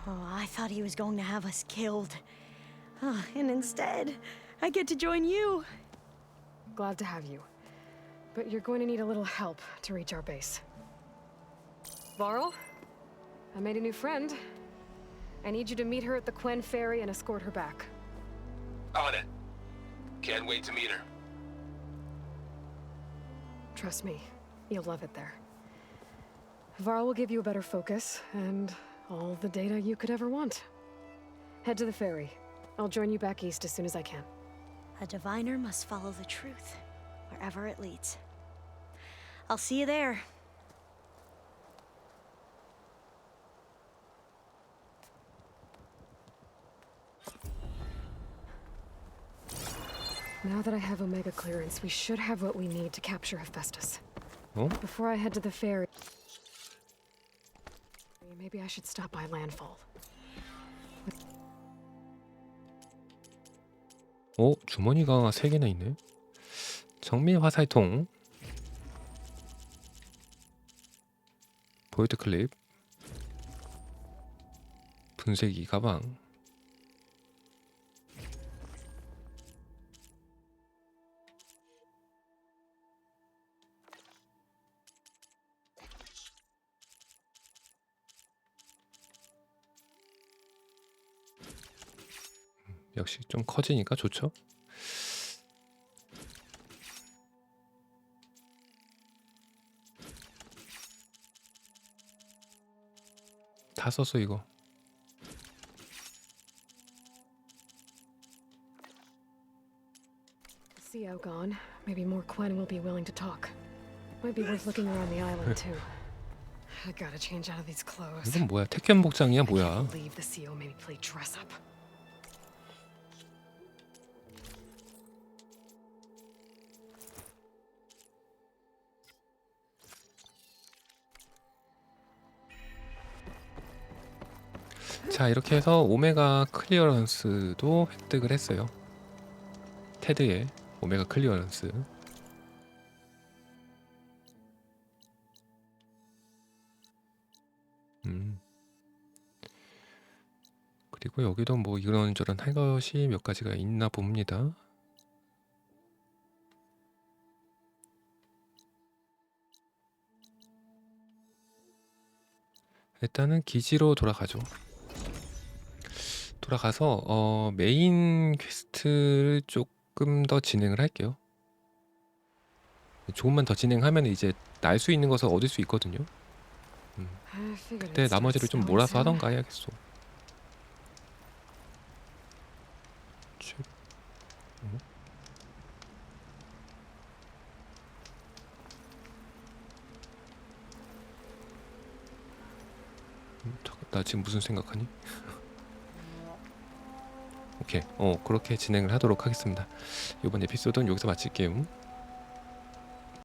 Oh, I thought he was going to have us killed. Oh, and instead, I get to join you. Glad to have you. But you're going to need a little help to reach our base. Varl, I made a new friend. I need you to meet her at the Quen Ferry and escort her back. On it. Can't wait to meet her. Trust me, you'll love it there. Varl will give you a better focus and all the data you could ever want. Head to the ferry. I'll join you back east as soon as I can. A diviner must follow the truth, wherever it leads. I'll see you there. Now that I have Omega clearance, we should have what we need to capture Hephaestus. 어? Before I head to the ferry, maybe I should stop by Landfall. 오, 주머니가 3개나 있네. 정밀 화살통. 보이드 클립. 분쇄기 가방. 역시 좀 커지니까 좋죠. 다 썼어 이거. CO gone. Maybe more Quen will be willing to talk. Might be worth looking around the island too. I gotta change out of these clothes. 이건 뭐야? 택견 복장이야 뭐야? Leave the CO made me play dress up. 자, 이렇게 해서 오메가 클리어런스도 획득을 했어요. 테드의 오메가 클리어런스. 그리고 여기도 뭐 이런저런 할 것이 몇 가지가 있나 봅니다. 일단은 기지로 돌아가죠. 돌아가서 메인 퀘스트를 조금 더 진행을 할게요. 조금만 더 진행하면 이제 날 수 있는 것을 얻을 수 있거든요. 그때 나머지를 좀 몰아서 하던가 해야겠어. 나 지금 무슨 생각하니? 오케이. 그렇게 진행을 하도록 하겠습니다. 이번 에피소드는 여기서 마칠게요.